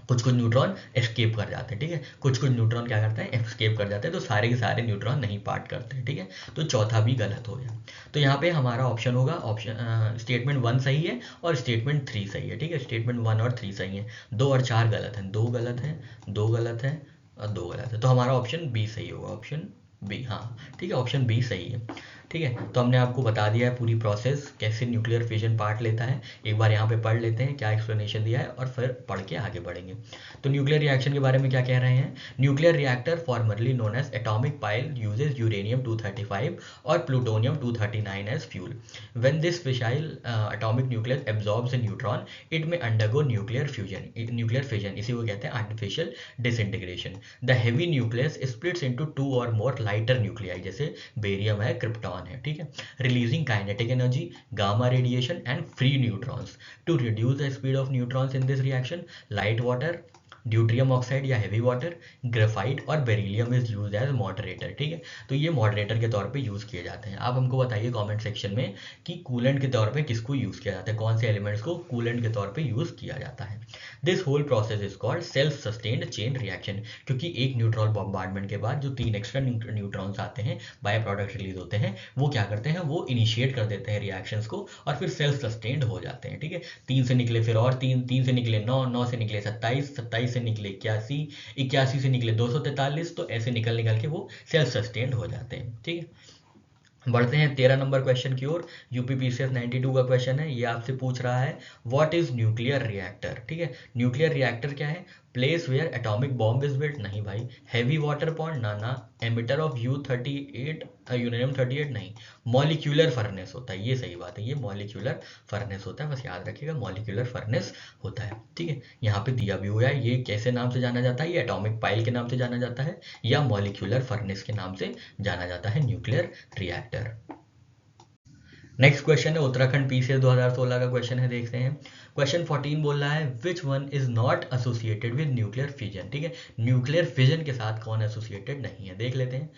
कुछ कुछ न्यूट्रॉन एस्केप कर जाते हैं, ठीक है, कुछ कुछ न्यूट्रॉन क्या करते हैं, एस्केप कर जाते हैं, तो सारे के सारे न्यूट्रॉन नहीं पार्ट करते हैं, ठीक है, तो चौथा भी गलत हो गया। तो यहाँ पे हमारा ऑप्शन होगा ऑप्शन स्टेटमेंट 1 सही है और स्टेटमेंट 3 सही है, ठीक है, स्टेटमेंट 1 और 3 सही है, 2 और 4 गलत हैं, 2 गलत हैं, 2 गलत हैं और 2 गलत है, तो हमारा ऑप्शन बी सही होगा, ऑप्शन बी, हाँ ठीक है, ऑप्शन बी सही है। ठीक है, तो हमने आपको बता दिया है पूरी प्रोसेस कैसे न्यूक्लियर फिजन पार्ट लेता है। एक बार यहाँ पे पढ़ लेते हैं क्या एक्सप्लेनेशन दिया है और फिर पढ़ के आगे बढ़ेंगे। तो न्यूक्लियर रिएक्शन के बारे में क्या कह रहे हैं, nuclear reactor formerly known as atomic pile uses uranium 235 और plutonium 239 as fuel. When this fissile atomic nucleus absorbs a neutron it may undergo nuclear fission, इसी को कहते हैं artificial disintegration. The heavy nucleus splits into 2 और more lighter nuclei, जैसे barium है, krypton है, ठीक है, releasing kinetic energy, gamma radiation and free neutrons. To reduce the speed of neutrons in this reaction, light water, deuterium oxide या heavy water, graphite और beryllium is use as moderator. ठीक है, तो ये मॉडरेटर के तौर पे यूज किए जाते हैं। आप हमको बताइए कमेंट सेक्शन में कि कूलेंट के तौर पे किसको यूज किया जाता है, कौन से एलिमेंट्स को कूलेंट के तौर पे यूज किया जाता है। This whole process is called self sustained chain reaction, क्योंकि एक न्यूट्रॉन बॉम्बार्डमेंट के बाद जो 3 एक्स्ट्रा न्यूट्रॉन्स आते हैं, बाय प्रोडक्ट रिलीज होते हैं, वो क्या करते हैं, वो इनिशिएट कर देते हैं रिएक्शंस को और फिर सेल्फ सस्टेन्ड हो जाते हैं। ठीक है, 3 से निकले फिर और 3 से निकले 9, 9 से निकले 27, 27 से निकले 81, 81 से निकले 243, तो ऐसे निकल के वो सेल्फ सस्टेन्ड हो जाते हैं। ठीक है, बढ़ते हैं 13 नंबर क्वेश्चन की ओर। यूपीपीसीएस 92 का क्वेश्चन है, ये आपसे पूछ रहा है व्हाट इज न्यूक्लियर रिएक्टर। ठीक है, न्यूक्लियर रिएक्टर क्या है, place where atomic bomb is built, नहीं भाई। हेवी वाटर पॉन्ड, ना ना। एमिटर ऑफ U38 यूरेनियम 38, नहीं। मॉलिक्यूलर फर्नेस होता है, ये सही बात है, ये मॉलिक्यूलर फर्नेस होता है, बस याद रखिएगा मॉलिक्यूलर फर्नेस होता है। ठीक है, यहाँ पे दिया भी हुआ है, ये कैसे नाम से जाना जाता है, ये एटॉमिक पाइल के नाम से जाना जाता है या मॉलिक्यूलर फर्नेस के नाम से जाना जाता है न्यूक्लियर रिएक्टर। नेक्स्ट क्वेश्चन है उत्तराखंड पीसीएस 2016 का क्वेश्चन है, देखते हैं। क्वेश्चन 14 बोल रहा है which one is not associated with nuclear fission. ठीक है, न्यूक्लियर फिजन के साथ कौन एसोसिएटेड नहीं है, देख लेते हैं।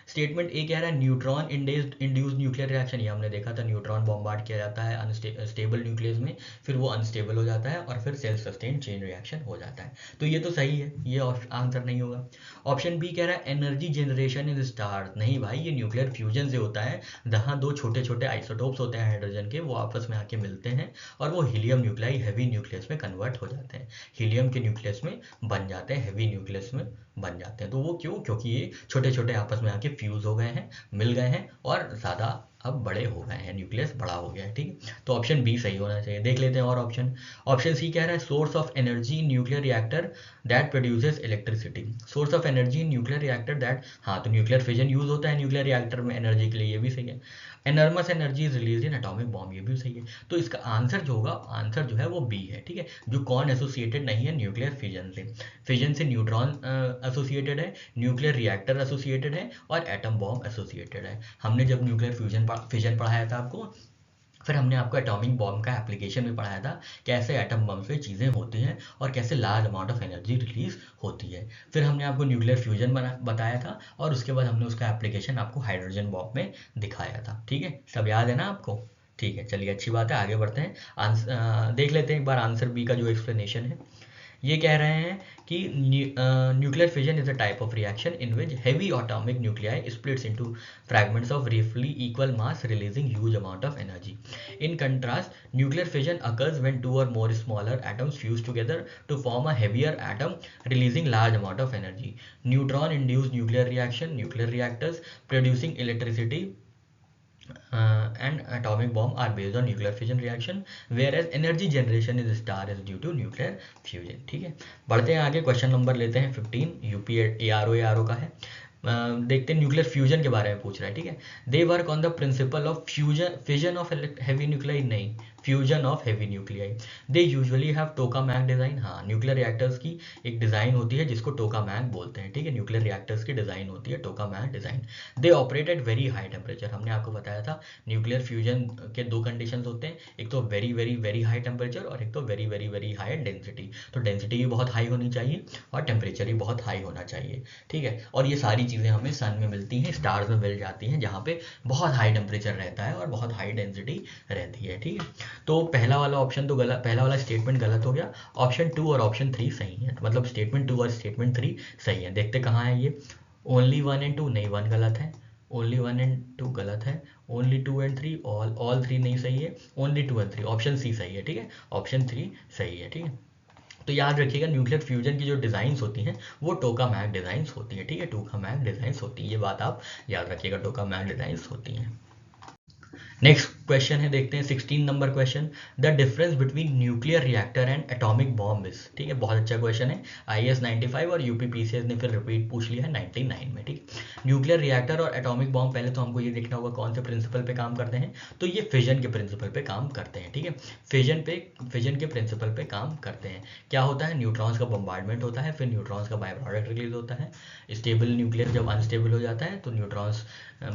स्टेटमेंट ए कह रहा है न्यूट्रॉन इंड्यूस्ड न्यूक्लियर रिएक्शन, ये हमने देखा था, न्यूट्रॉन बॉम्बार्ड किया जाता है अनस्टेबल न्यूक्लियस में, फिर वो अनस्टेबल हो जाता है और फिर सेल्फ सस्टेन्ड चेन रिएक्शन हो जाता है, तो ये तो सही है, ये आंसर नहीं होगा। ऑप्शन बी कह रहा है एनर्जी जनरेशन इन स्टार्स, नहीं भाई, ये न्यूक्लियर फ्यूजन से होता है, जहाँ 2 छोटे छोटे आइसोटोप्स होते हैं हाइड्रोजन के, वो आपस में आके मिलते हैं और वो हीलियम न्यूक्लियाई हैवी न्यूक्लियस में कन्वर्ट हो जाते हैं, हीलियम के न्यूक्लियस में बन जाते हैं, हैवी न्यूक्लियस में बन जाते हैं। तो वो क्यों, क्योंकि ये छोटे छोटे आपस में आके फ्यूज हो गए हैं, मिल गए हैं और ज़्यादा अब बड़े हो गए हैं, न्यूक्लियस बड़ा हो गया है। ठीक है, तो ऑप्शन बी सही होना चाहिए। देख लेते हैं और ऑप्शन। ऑप्शन सी कह रहा है source of energy in nuclear reactor that produces electricity, source of energy in nuclear reactor that, हाँ तो न्यूक्लियर फिजन यूज होता है न्यूक्लियर रिएक्टर में एनर्जी के लिए, ये भी सही है। Enormous energy is release in atomic bomb, ये भी सही है। तो इसका आंसर जो होगा, आंसर जो है वो बी है। ठीक है, जो कौन एसोसिएटेड नहीं है न्यूक्लियर फिजन से, फिजन से न्यूट्रॉन एसोसिएटेड है, न्यूक्लियर रिएक्टर एसोसिएटेड है और एटम बॉम्ब एसोसिएटेड है। हमने जब न्यूक्लियर फिजन पढ़ाया था आपको, फिर हमने आपको एटॉमिक बॉम्ब का एप्लीकेशन भी पढ़ाया था, कैसे एटम बम से चीज़ें होती हैं और कैसे large amount of energy release होती है। फिर हमने आपको न्यूक्लियर फ्यूजन बताया था और उसके बाद हमने उसका एप्लीकेशन आपको हाइड्रोजन बॉम्ब में दिखाया था। ठीक है, सब याद है ना आपको, ठीक है, चलिए अच्छी बात है, आगे बढ़ते हैं। देख लेते हैं एक बार आंसर बी का जो एक्सप्लेनेशन है। ये कह रहे हैं कि nuclear fission is a type of reaction in which heavy atomic nuclei splits into fragments of roughly equal mass releasing huge amount of energy. In contrast nuclear fission occurs when 2 और more smaller atoms fuse together to form a heavier atom releasing large amount of energy. Neutron induced nuclear reaction, nuclear reactors producing electricity and atomic bomb are based on nuclear fission reaction, whereas energy generation in the star is due to nuclear fusion। ठीक है, बढ़ते हैं आगे, question number लेते हैं 15, UP ARO का है। देखते हैं न्यूक्लियर फ्यूजन के बारे में पूछ रहा है। ठीक है, they work on the principle of fusion fission of heavy nuclei, नहीं, fusion of heavy nuclei. They usually have tokamak design. हाँ, न्यूक्लियर रिएक्टर्स की एक डिज़ाइन होती है जिसको टोकामैक बोलते हैं, ठीक है। न्यूक्लियर रिएक्टर्स की डिज़ाइन होती है tokamak design. They operate at very high temperature. हमने आपको बताया था न्यूक्लियर फ्यूजन के दो कंडीशंस होते हैं, एक तो very very very high temperature और एक तो very very very high density. तो डेंसिटी भी बहुत हाई होनी चाहिए और टेम्परेचर भी बहुत हाई होना चाहिए, ठीक है। और ये सारी चीज़ें हमें सन में मिलती हैं, स्टार्स में मिल जाती हैं, जहाँ पे बहुत हाई टेम्परेचर रहता है और बहुत हाई डेंसिटी रहती है, ठीक है। तो पहला वाला ऑप्शन तो गलत, पहला वाला स्टेटमेंट गलत हो गया। ऑप्शन 2 और ऑप्शन 3 सही है, मतलब स्टेटमेंट 2 और स्टेटमेंट 3 सही है। देखते कहाँ है ये। ओनली 1 एंड 2 नहीं, 1 गलत है। ओनली 1 एंड 2 गलत है। ओनली 2 एंड 3, ऑल 3 नहीं सही है। ओनली 2 एंड 3, ऑप्शन सी सही है, ठीक है। ऑप्शन 3 सही है, ठीक है। तो याद रखिएगा न्यूक्लियर फ्यूजन की जो डिज़ाइंस होती हैं वो टोकामैक डिज़ाइंस होती हैं, ठीक है। टोकामैक डिज़ाइंस होती है, ये बात आप याद रखिएगा, टोकामैक डिज़ाइंस होती हैं। नेक्स्ट क्वेश्चन है, देखते हैं 16 number question. The difference between nuclear reactor and atomic bomb is, ठीक है। बहुत अच्छा क्वेश्चन है, IAS 95 और UPPCS ने फिर रिपीट पूछ लिया है 99 में, ठीक। न्यूक्लियर रिएक्टर और एटॉमिक बॉम्ब, पहले तो हमको ये देखना होगा कौन से प्रिंसिपल पे काम करते हैं। तो ये फिजन के प्रिंसिपल पे काम करते हैं, ठीक है। फिजन के प्रिंसिपल पे काम करते हैं। क्या होता है, न्यूट्रॉन्स का बम्बार्डमेंट होता है, फिर न्यूट्रॉन्स का बाय प्रोडक्ट रिलीज होता है। स्टेबल न्यूक्लियर जब अनस्टेबल हो जाता है तो न्यूट्रॉन्स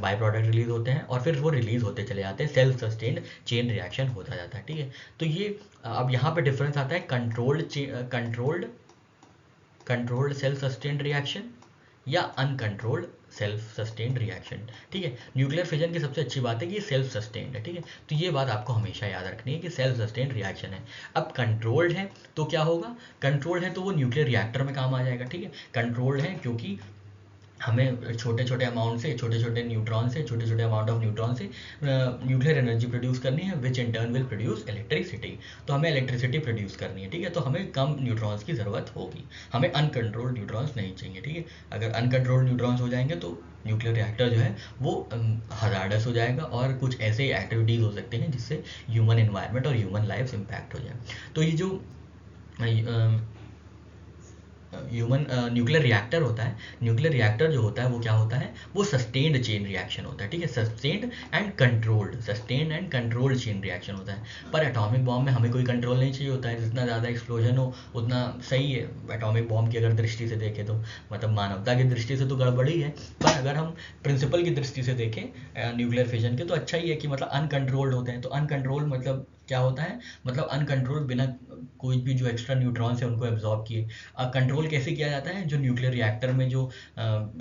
बाय प्रोडक्ट रिलीज होते हैं और फिर वो रिलीज होते चले जाते हैं, सेल्फ सस्टेन्ड चेन रिएक्शन होता जाता है, ठीक है। तो ये अब यहाँ पे डिफरेंस आता है कंट्रोल्ड सेल्फ सस्टेन्ड रिएक्शन या अनकंट्रोल्ड सेल्फ सस्टेन्ड रिएक्शन, ठीक है। न्यूक्लियर फिजन की सबसे अच्छी बात है कि ये सेल्फ सस्टेन्ड है, ठीक है। तो ये बात आपको हमेशा याद रखनी है कि सेल्फ सस्टेन्ड रिएक्शन है। अब कंट्रोल्ड है तो क्या होगा, कंट्रोल्ड है तो वो न्यूक्लियर रिएक्टर में काम आ जाएगा, ठीक है। कंट्रोल्ड है क्योंकि हमें छोटे छोटे अमाउंट से, छोटे छोटे न्यूट्रॉन से, छोटे छोटे अमाउंट ऑफ न्यूट्रॉन से न्यूक्लियर एनर्जी प्रोड्यूस करनी है, which in turn will produce electricity. तो हमें इलेक्ट्रिसिटी प्रोड्यूस करनी है, ठीक है। तो हमें कम न्यूट्रॉन्स की ज़रूरत होगी, हमें अनकंट्रोल्ड न्यूट्रॉन्स नहीं चाहिए, ठीक है। अगर अनकंट्रोल्ड न्यूट्रॉन्स हो जाएंगे तो न्यूक्लियर रिएक्टर जो है वो हजार्डस हो जाएगा और कुछ ऐसे एक्टिविटीज़ हो सकते हैं जिससे ह्यूमन इन्वायरमेंट और ह्यूमन लाइफ इम्पैक्ट हो जाए। तो ये जो ह्यूमन न्यूक्लियर रिएक्टर होता है, न्यूक्लियर रिएक्टर जो होता है वो क्या होता है, वो सस्टेन्ड चेन रिएक्शन होता है, ठीक है। Sustained and controlled chain reaction होता है। पर एटॉमिक बॉम्ब में हमें कोई कंट्रोल नहीं चाहिए होता है, जितना ज़्यादा एक्सप्लोजन हो उतना सही है। एटॉमिक बॉम्ब की अगर दृष्टि से देखें तो मतलब मानवता की दृष्टि से तो गड़बड़ी है, पर अगर हम प्रिंसिपल की दृष्टि से देखें न्यूक्लियर फिजन के तो अच्छा ही है कि मतलब अनकंट्रोल्ड होते हैं। तो अनकंट्रोल्ड मतलब क्या होता है, मतलब अनकंट्रोल्ड बिना कोई भी जो एक्स्ट्रा न्यूट्रॉन्स है उनको एब्जॉर्ब किए। कंट्रोल कैसे किया जाता है, जो न्यूक्लियर रिएक्टर में जो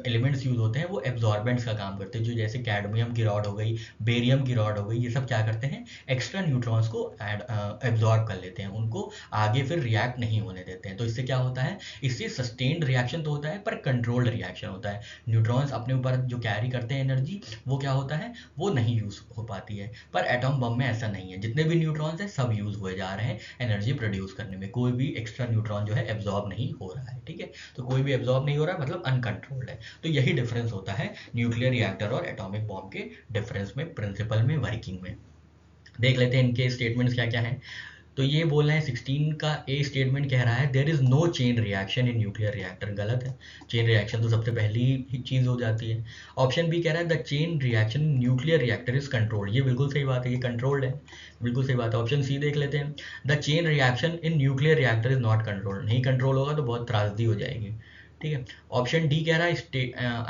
एलिमेंट्स यूज होते हैं वो एब्जॉर्बेंट्स का काम करते हैं, जो जैसे कैडमियम की रॉड हो गई, बेरियम की रॉड हो गई, ये सब क्या करते हैं, एक्स्ट्रा न्यूट्रॉन्स को एब्जॉर्ब कर लेते हैं, उनको आगे फिर रिएक्ट नहीं होने देते हैं। तो इससे क्या होता है, इससे सस्टेन्ड रिएक्शन तो होता है पर कंट्रोल्ड रिएक्शन होता है। न्यूट्रॉन्स अपने ऊपर जो कैरी करते हैं एनर्जी, वो क्या होता है, वो नहीं यूज हो पाती है। पर एटॉम बम में ऐसा नहीं है, जितने भी न्यूट्रॉन्स हैं सब यूज हुए जा रहे हैं एनर्जी प्रोड्यूस करने में, कोई भी एक्स्ट्रा न्यूट्रॉन जो है एब्जॉर्ब नहीं हो रहा है, ठीक है। तो कोई भी एब्जॉर्ब नहीं हो रहा है मतलब अनकंट्रोल्ड है। तो यही डिफरेंस होता है न्यूक्लियर रिएक्टर और एटॉमिक बॉम्ब के डिफरेंस में, प्रिंसिपल में, वर्किंग में। देख लेते हैं इनके स्टेटमेंट्स क्या क्या हैं। तो ये बोल रहे हैं 16 का ए स्टेटमेंट कह रहा है there is no chain reaction in nuclear reactor. गलत है, चेन रिएक्शन तो सबसे पहली ही चीज़ हो जाती है। ऑप्शन बी कह रहा है the chain reaction in nuclear reactor is controlled. ये बिल्कुल सही बात है, ये कंट्रोल्ड है, बिल्कुल सही बात है। ऑप्शन सी देख लेते हैं, the chain reaction in nuclear reactor is not controlled. नहीं कंट्रोल होगा तो बहुत त्रासदी हो जाएगी, ठीक है। ऑप्शन डी कह रहा है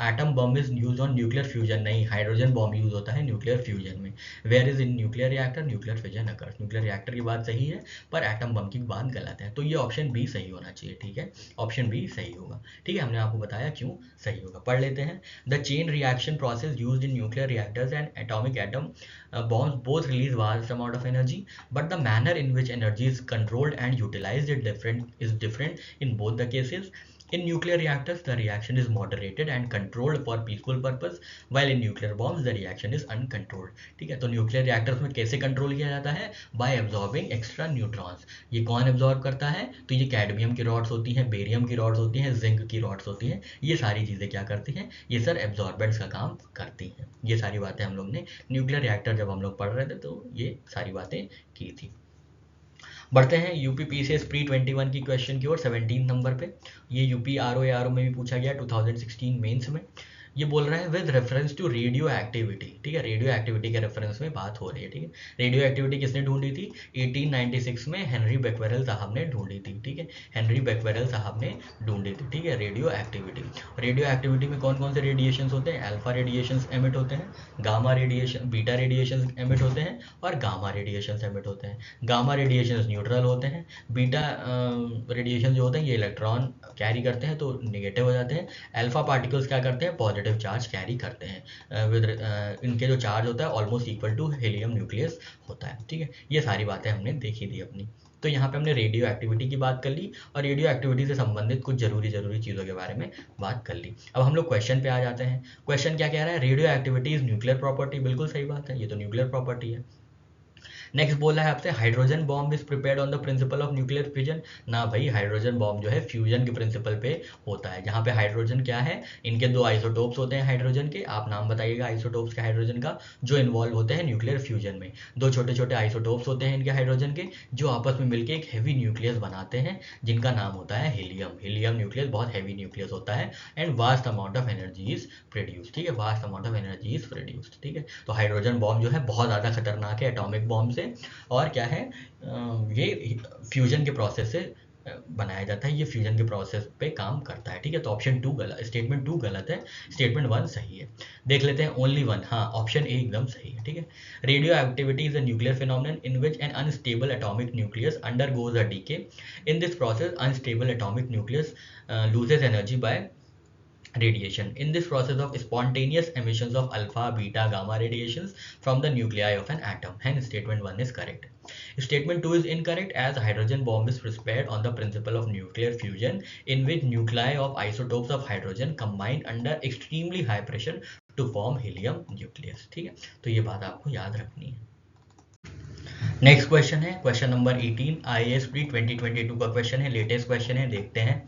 atom bomb is use on nuclear fusion. नहीं, हाइड्रोजन बॉम्ब यूज होता है न्यूक्लियर फ्यूजन में। Whereas in nuclear reactor nuclear fission occurs. Nuclear reactor की बात सही है पर एटम बम की बात गलत है। तो ये ऑप्शन बी सही होना चाहिए, ठीक है। ऑप्शन बी सही होगा, ठीक है। हमने आपको बताया क्यों सही होगा, पढ़ लेते हैं। The chain reaction process used in nuclear reactors and atomic atom bombs both release vast amount of energy, but the manner in which energy is controlled and utilized is different in both the cases. In nuclear reactors, the reaction is moderated and controlled for peaceful purpose, while in nuclear bombs, the reaction is uncontrolled. ठीक है, तो nuclear reactors में कैसे control किया जाता है, bye absorbing extra neutrons. ये कौन एब्जॉर्ब करता है, तो ये कैडमियम की रॉड्स होती हैं, बेरियम की रॉड्स होती हैं, जिंक की रॉड्स होती हैं। ये सारी चीज़ें क्या करती हैं, ये सर एब्जॉर्बेंट्स का काम करती हैं। ये सारी बातें हम लोग ने न्यूक्लियर रिएक्टर जब हम लोग पढ़ रहे थे तो ये सारी बातें की थी। बढ़ते हैं UPPCS प्री 21 की क्वेश्चन की ओर 17 नंबर पे। ये UP RO ARO में भी पूछा गया 2016 मेंस में। ये बोल रहा है with reference to radioactivity, ठीक है, रेडियो एक्टिविटी के रेफरेंस में बात हो रही है, ठीक है। रेडियो एक्टिविटी किसने ढूंढी थी? 1896 में हेनरी बेक्वेरेल साहब ने ढूंढी थी, ठीक है, हेनरी बेक्वेरेल साहब ने ढूंढी थी, ठीक है, रेडियो एक्टिविटी। रेडियो एक्टिविटी में कौन कौन से रेडिएशंस होते हैं? अल्फा रेडिएशंस एमिट होते हैं, gamma radiation, beta radiations emit होते हैं और गामा रेडिएशंस एमिट होते हैं। गामा रेडिएशंस न्यूट्रल होते हैं, बीटा रेडिएशन जो होते हैं ये इलेक्ट्रॉन कैरी करते हैं तो नेगेटिव हो जाते हैं। अल्फा पार्टिकल्स क्या करते हैं? पॉजिटिव चार्ज कैरी करते हैं। इनके जो चार्ज होता है almost equal to helium nucleus होता है, ठीक है। ये सारी बातें हमने देखी थी अपनी। तो यहाँ पे हमने रेडियो एक्टिविटी की बात कर ली और रेडियो एक्टिविटी से संबंधित कुछ जरूरी चीज़ों के बारे में बात कर ली। अब हम लोग क्वेश्चन पे आ जाते हैं। क्वेश्चन क्या कह रहा है? Radioactivity is nuclear property. बिल्कुल सही बात है, ये तो न्यूक्लियर प्रॉपर्टी है। नेक्स्ट बोला है आपसे hydrogen bomb is prepared on the principle of nuclear fusion. ना भाई, हाइड्रोजन बॉम्ब जो है फ्यूजन के प्रिंसिपल पे होता है, जहाँ पे हाइड्रोजन क्या है, इनके दो आइसोटोप्स होते हैं हाइड्रोजन के। आप नाम बताइएगा आइसोटोप्स के हाइड्रोजन का जो इन्वॉल्व होते हैं न्यूक्लियर फ्यूजन में। दो छोटे छोटे आइसोटोप्स होते हैं इनके हाइड्रोजन के जो आपस में मिलकर एक हैवी न्यूक्लियस बनाते हैं जिनका नाम होता है हीलियम। हीलियम न्यूक्लियस बहुत हैवी न्यूक्लियस होता है and vast amount of energy is produced, ठीक है, vast amount of energy is produced, ठीक है। तो हाइड्रोजन बॉम्ब जो है बहुत ज़्यादा खतरनाक है एटॉमिक बॉम्ब से, और क्या है, ये फ्यूजन के प्रोसेस से बनाया जाता है, ये फ्यूजन के प्रोसेस पे काम करता है, ठीक है। तो ऑप्शन 2 गलत, स्टेटमेंट 2 गलत है, स्टेटमेंट 1 सही है। देख लेते हैं ओनली 1, हाँ ऑप्शन ए एकदम सही है, ठीक है। Radioactivity is a nuclear phenomenon in which an unstable atomic nucleus undergoes a decay. In this process unstable atomic nucleus loses energy by radiation. In this process of spontaneous emissions of alpha, beta, gamma radiations from the nuclei of an atom. Hence statement 1 is correct. Statement 2 is incorrect as hydrogen bomb is prepared on the principle of nuclear fusion in which nuclei of isotopes of hydrogen combine under extremely high pressure to form helium nucleus, ठीक है। तो ये बात आपको याद रखनी है। Next question है क्वेश्चन नंबर 18, IASP 2022 का क्वेश्चन है, लेटेस्ट क्वेश्चन है, देखते हैं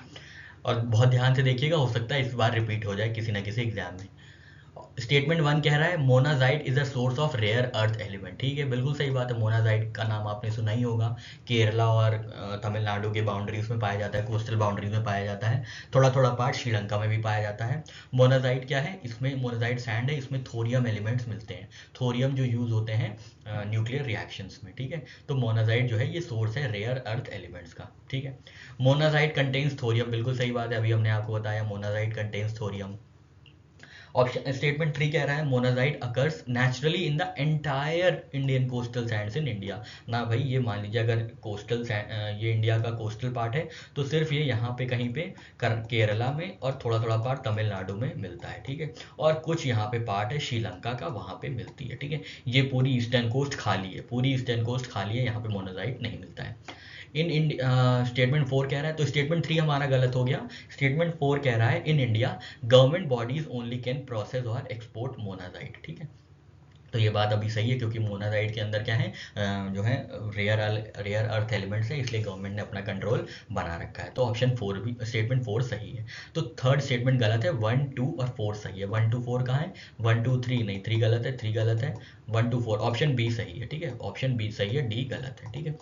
और बहुत ध्यान से देखिएगा, हो सकता है इस बार रिपीट हो जाए किसी ना किसी एग्जाम में। स्टेटमेंट 1 कह रहा है monazite is a source of rare earth element, ठीक है, बिल्कुल सही बात है। मोनाजाइट का नाम आपने सुना ही होगा, केरला और तमिलनाडु के बाउंड्रीज में पाया जाता है, कोस्टल बाउंड्रीज में पाया जाता है, थोड़ा थोड़ा पार्ट श्रीलंका में भी पाया जाता है। मोनाजाइट क्या है? इसमें मोनाजाइट सैंड है, इसमें थोरियम एलिमेंट्स मिलते हैं, थोरियम जो यूज होते हैं न्यूक्लियर रिएक्शंस में, ठीक है। तो मोनाजाइट जो है ये सोर्स है रेयर अर्थ एलिमेंट्स का, ठीक है। मोनाजाइट कंटेन्स थोरियम, बिल्कुल सही बात है, अभी हमने आपको बताया monazite contains thorium. Option statement 3 कह रहा है monazite occurs naturally in the entire Indian coastal Sands in India. ना भाई, ये मान लीजिए अगर कोस्टल ये इंडिया का कोस्टल पार्ट है तो सिर्फ ये यहाँ पे कहीं पे केरला में और थोड़ा थोड़ा पार्ट तमिलनाडु में मिलता है, ठीक है, और कुछ यहाँ पे पार्ट है श्रीलंका का, वहाँ पे मिलती है, ठीक है। ये पूरी ईस्टर्न कोस्ट खाली है, पूरी ईस्टर्न कोस्ट खाली है, यहाँ पे मोनाजाइट नहीं मिलता है। स्टेटमेंट 4 कह रहा है, तो स्टेटमेंट 3 हमारा गलत हो गया। स्टेटमेंट 4 कह रहा है in India government bodies only can process और एक्सपोर्ट मोनाजाइट, ठीक है। तो ये बात अभी सही है क्योंकि मोनाजाइट के अंदर क्या है, जो है रेयर अर्थ एलिमेंट्स है, इसलिए गवर्नमेंट ने अपना कंट्रोल बना रखा है। तो ऑप्शन 4 भी, स्टेटमेंट 4 सही है। तो थर्ड स्टेटमेंट गलत है, 1, 2 और 4 सही है। 1, 2, 4 कहाँ है? 1, 2, 3 नहीं, 3 गलत है, 3 गलत है, 1, 2, 4 ऑप्शन बी सही है, ठीक है, ऑप्शन बी सही है, डी गलत है, ठीक है।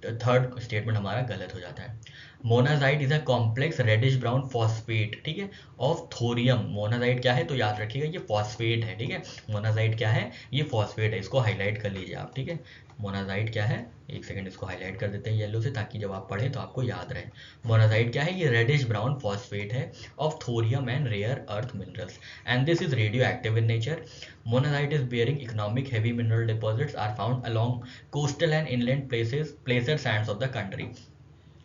थर्ड स्टेटमेंट हमारा गलत हो जाता है। Monazite is a complex reddish brown phosphate, ठीक है, ऑफ थोरियम। मोनाजाइट क्या है? तो याद रखिएगा ये फॉस्फेट है, ठीक है। मोनाजाइट क्या है? ये फॉस्फेट है, इसको हाईलाइट कर लीजिए आप, ठीक है। मोनाजाइट क्या है? एक सेकंड, इसको हाईलाइट कर देते हैं येलो से ताकि जब आप पढ़ें तो आपको याद रहे। मोनाजाइट क्या है? ये रेडिश ब्राउन फॉस्फेट है of thorium and rare earth minerals and this is radioactive in nature. Monazite is bearing economic heavy mineral deposits are found along coastal and inland placer sands of the country.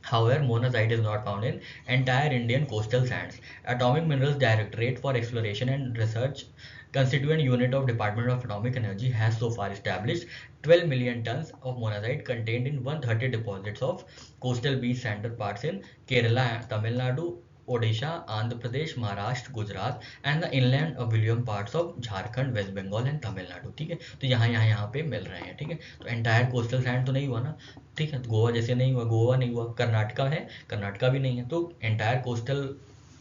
However, monazite is not found in entire Indian coastal sands. Atomic Minerals Directorate for Exploration and Research, constituent unit of Department of Atomic Energy, has so far established 12 million tons of monazite contained in 130 deposits of coastal beach sander parts in Kerala, Tamil Nadu, Odisha, Andhra Pradesh, Maharashtra, Gujarat and the inland alluvium parts of Jharkhand, West Bengal and Tamil Nadu, ठीक है। तो यहाँ पे मिल रहे हैं, ठीक है। तो एंटायर कोस्टल सैंड तो नहीं हुआ ना, ठीक है, गोवा जैसे नहीं हुआ, गोवा नहीं हुआ, कर्नाटका है, कर्नाटका भी नहीं है, तो एंटायर कोस्टल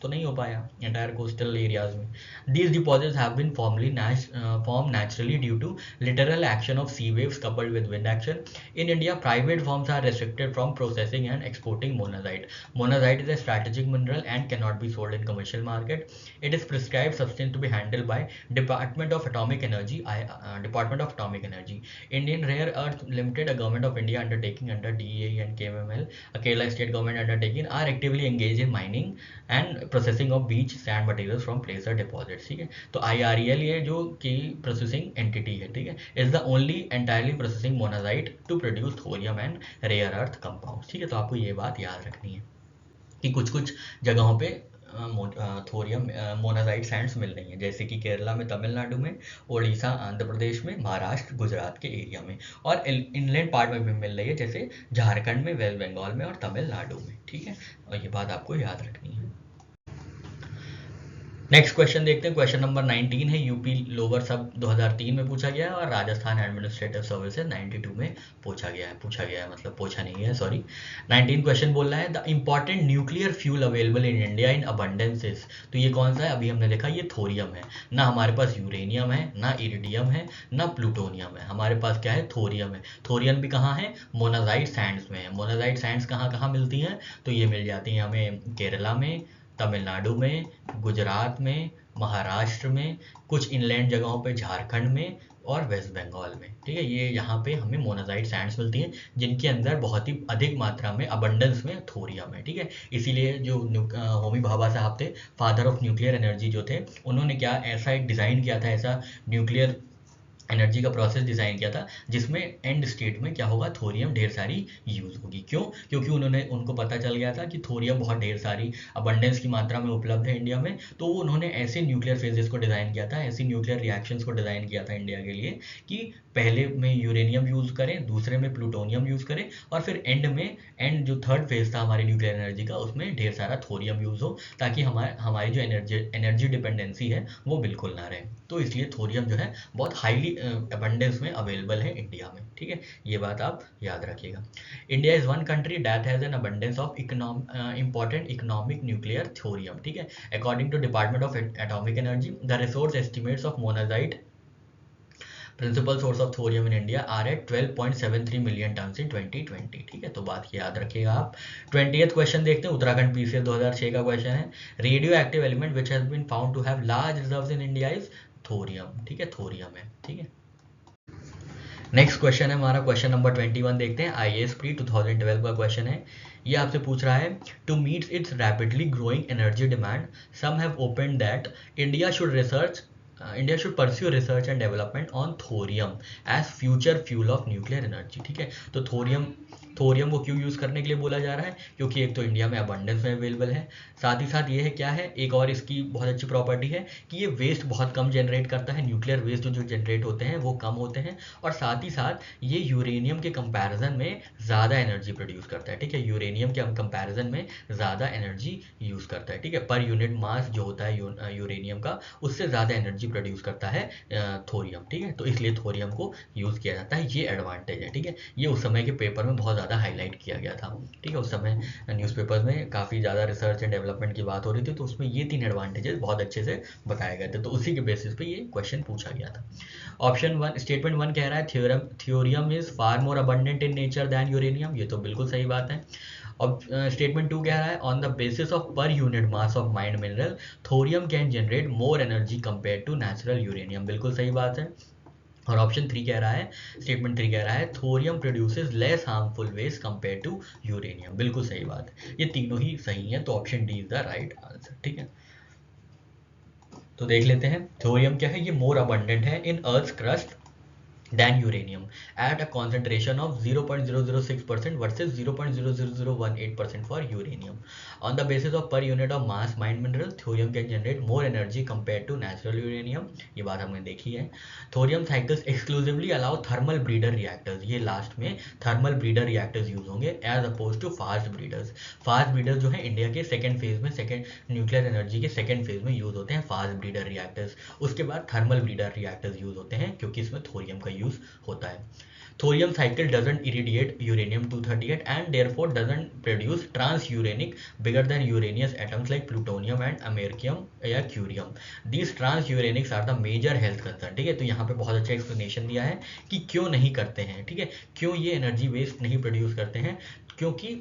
तो नहीं हो पाया एंटायर कोस्टल एरियाज में। These deposits have been form naturally due to littoral action of sea waves coupled with wind action. In India private firms are restricted from processing and exporting monazite. Monazite is a strategic mineral and cannot be sold in commercial market. It is prescribed substance to be handled by Department of Atomic Energy. Indian Rare Earth Limited, a government of India undertaking under DEA and KMML, a Kerala state government undertaking, are actively engaged in mining and processing of beach sand materials from placer deposits. ठीक है, तो IREL ये जो की processing entity है, ठीक है, is the only entirely processing monazite to produce thorium and rare earth compounds. ठीक है, तो आपको ये बात याद रखनी है कि कुछ कुछ जगहों पे थोरियम मोनाजाइट सैंड्स मिल रही हैं, जैसे कि केरला में, तमिलनाडु में, उड़ीसा, आंध्र प्रदेश में, महाराष्ट्र, गुजरात के एरिया में, और इनलैंड पार्ट में भी मिल रही है, जैसे झारखंड में, वेस्ट बंगाल में और तमिलनाडु में। ठीक है, और ये बात आपको याद रखनी है। नेक्स्ट क्वेश्चन देखते हैं, क्वेश्चन नंबर 19 है, यूपी लोअर सब 2003 में पूछा गया है और राजस्थान एडमिनिस्ट्रेटिव सर्विसेज 92 में पूछा गया है, मतलब पूछा नहीं है, सॉरी। 19 क्वेश्चन बोल रहा है, the important nuclear fuel available in India in abundances. तो ये कौन सा है, अभी हमने देखा ये थोरियम है ना, हमारे पास यूरेनियम है ना, इरिडियम है ना, प्लूटोनियम है, हमारे पास क्या है, थोरियम है। थोरियम भी कहाँ है, मोनाजाइट सैंड्स में है। मोनाजाइट सैंड्स कहाँ कहाँ मिलती हैं, तो ये मिल जाती हैं हमें केरला में, तमिलनाडु में, गुजरात में, महाराष्ट्र में, कुछ इनलैंड जगहों पे झारखंड में और वेस्ट बंगाल में। ठीक है, ये यहाँ पे हमें मोनाजाइट सैंड्स मिलती हैं जिनके अंदर बहुत ही अधिक मात्रा में अबंडेंस में थोरियम है। ठीक है, इसीलिए जो होमी भाभा साहब थे, फादर ऑफ न्यूक्लियर एनर्जी जो थे, उन्होंने क्या ऐसा एक डिज़ाइन किया था, ऐसा न्यूक्लियर एनर्जी का प्रोसेस डिज़ाइन किया था जिसमें एंड स्टेट में क्या होगा, थोरियम ढेर सारी यूज़ होगी। क्यों, क्योंकि उनको पता चल गया था कि थोरियम बहुत ढेर सारी अबंडेंस की मात्रा में उपलब्ध है इंडिया में, तो उन्होंने ऐसे न्यूक्लियर फेजेस को डिज़ाइन किया था, ऐसी न्यूक्लियर रिएक्शंस को डिज़ाइन किया था इंडिया के लिए कि पहले में यूरेनियम यूज़ करें, दूसरे में प्लूटोनियम यूज़ करें, और फिर एंड जो थर्ड फेज था हमारी न्यूक्लियर एनर्जी का, उसमें ढेर सारा थोरियम यूज़ हो, ताकि हमारी जो एनर्जी डिपेंडेंसी है वो बिल्कुल ना रहे। तो इसलिए थोरियम जो है बहुत हाईली अबंडेंस में अवेलेबल है इंडिया में। ठीक है, ये बात आप याद रखिएगा। India is one country that has an abundance of important economic nuclear thorium. ठीक है, according to department of atomic energy, the resource estimates of monazite principal source of thorium in India are at 12.73 million ton in 2020। ठीक है, तो बात याद रखिएगा आप। 20th question देखते हैं, उत्तराखंड पीसीएस 2006 का क्वेश्चन है, radioactive element which has been found to have large reserves in India is thorium. ठीक है, थोरियम है। ठीक है, नेक्स्ट क्वेश्चन है हमारा, क्वेश्चन नंबर 21 देखते हैं, IAS प्री 2012 का क्वेश्चन है। ये आपसे पूछ रहा है, to meet its rapidly growing energy demand, some have opened that India should pursue research and development on thorium as future fuel of nuclear energy। ठीक है, तो थोरियम को क्यों यूज़ करने के लिए बोला जा रहा है, क्योंकि एक तो इंडिया में अबंडेंस में अवेलेबल है, साथ ही साथ ये है क्या है, एक और इसकी बहुत अच्छी प्रॉपर्टी है कि ये वेस्ट बहुत कम जनरेट करता है, न्यूक्लियर वेस्ट जो जनरेट होते हैं वो कम होते हैं, और साथ ही साथ ये यूरेनियम के कंपैरिजन में ज़्यादा एनर्जी प्रोड्यूस करता है। ठीक है, यूरेनियम के कंपैरिजन में ज़्यादा एनर्जी यूज़ करता है। ठीक है, पर यूनिट मास जो होता है यूरेनियम का, उससे ज़्यादा एनर्जी प्रोड्यूस करता है थोरियम। ठीक है, तो इसलिए थोरियम को यूज़ किया जाता है, ये एडवांटेज है। ठीक है, ये उस समय के पेपर में बहुत ज़्यादा हाईलाइट किया गया था। ठीक है, उस समय न्यूज़पेपर्स में काफ़ी ज़्यादा रिसर्च एंड डेवलपमेंट की बात हो रही थी, तो उसमें ये 3 एडवांटेजेस बहुत अच्छे से बताए गए थे, तो उसी के बेसिस पे ये क्वेश्चन पूछा गया था। ऑप्शन 1 स्टेटमेंट 1 कह रहा है thorium is far more abundant in nature than uranium, ये तो बिल्कुल सही बात है। अब स्टेटमेंट 2 कह रहा है, on the basis of per unit mass of mined mineral thorium can generate more energy compare to natural uranium, बिल्कुल सही बात है। और ऑप्शन 3 कह रहा है, स्टेटमेंट 3 कह रहा है, thorium produces less harmful waste compare to uranium, बिल्कुल सही बात है। ये तीनों ही सही है, तो option D is the right answer. ठीक है, तो देख लेते हैं, थोरियम क्या है, ये मोर अबंडेंट है in earth crust than uranium at a concentration of 0.006% versus 0.00018% for uranium. On the basis of per unit of mass mined mineral, thorium can generate more energy compared to natural uranium. ये बात हमने देखी है। Thorium cycles exclusively allow thermal breeder reactors. ये last में thermal breeder reactors use होंगे as opposed to fast breeders. Fast breeders जो है इंडिया के सेकेंड फेज में, सेकेंड न्यूक्लियर एनर्जी के सेकेंड फेज में यूज होते हैं फास्ट ब्रीडर रिएक्टर्स। उसके बाद थर्मल ब्रीडर रिएक्टर्स यूज होते हैं, क्योंकि इसमें थोरियम का प्रोड्यूस होता है। Thorium cycle doesn't irradiate uranium 238 and therefore doesn't produce trans uranic bigger than uranium's atoms like plutonium and americium या curium. These trans uranics are the major health concern. ठीक है, तो यहाँ पे बहुत अच्छा एक्सप्लेनेशन दिया है कि क्यों नहीं करते हैं। ठीक है, क्यों ये एनर्जी वेस्ट नहीं प्रोड्यूस करते हैं, क्योंकि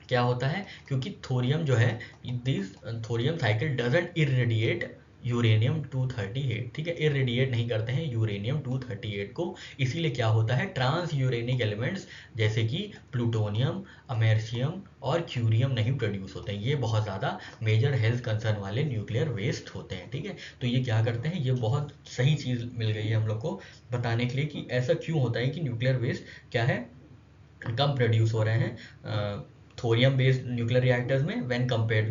क्या होता है, क्योंकि थोरियम जो है, this thorium cycle doesn't irradiate uranium 238। ठीक है, इरेडिएट नहीं करते हैं यूरेनियम 238 को, इसीलिए क्या होता है, ट्रांस यूरेनिक एलिमेंट्स जैसे कि प्लूटोनियम, अमेरिशियम और क्यूरियम नहीं प्रोड्यूस होते हैं। ये बहुत ज़्यादा मेजर हेल्थ कंसर्न वाले न्यूक्लियर वेस्ट होते हैं। ठीक है, तो ये क्या करते हैं, ये बहुत सही चीज़ मिल गई है हम लोग को बताने के लिए कि ऐसा क्यों होता है कि न्यूक्लियर वेस्ट क्या है, कम प्रोड्यूस हो रहे हैं थोरियम बेस्ड न्यूक्लियर रिएक्टर्स में व्हेन कंपेयर्ड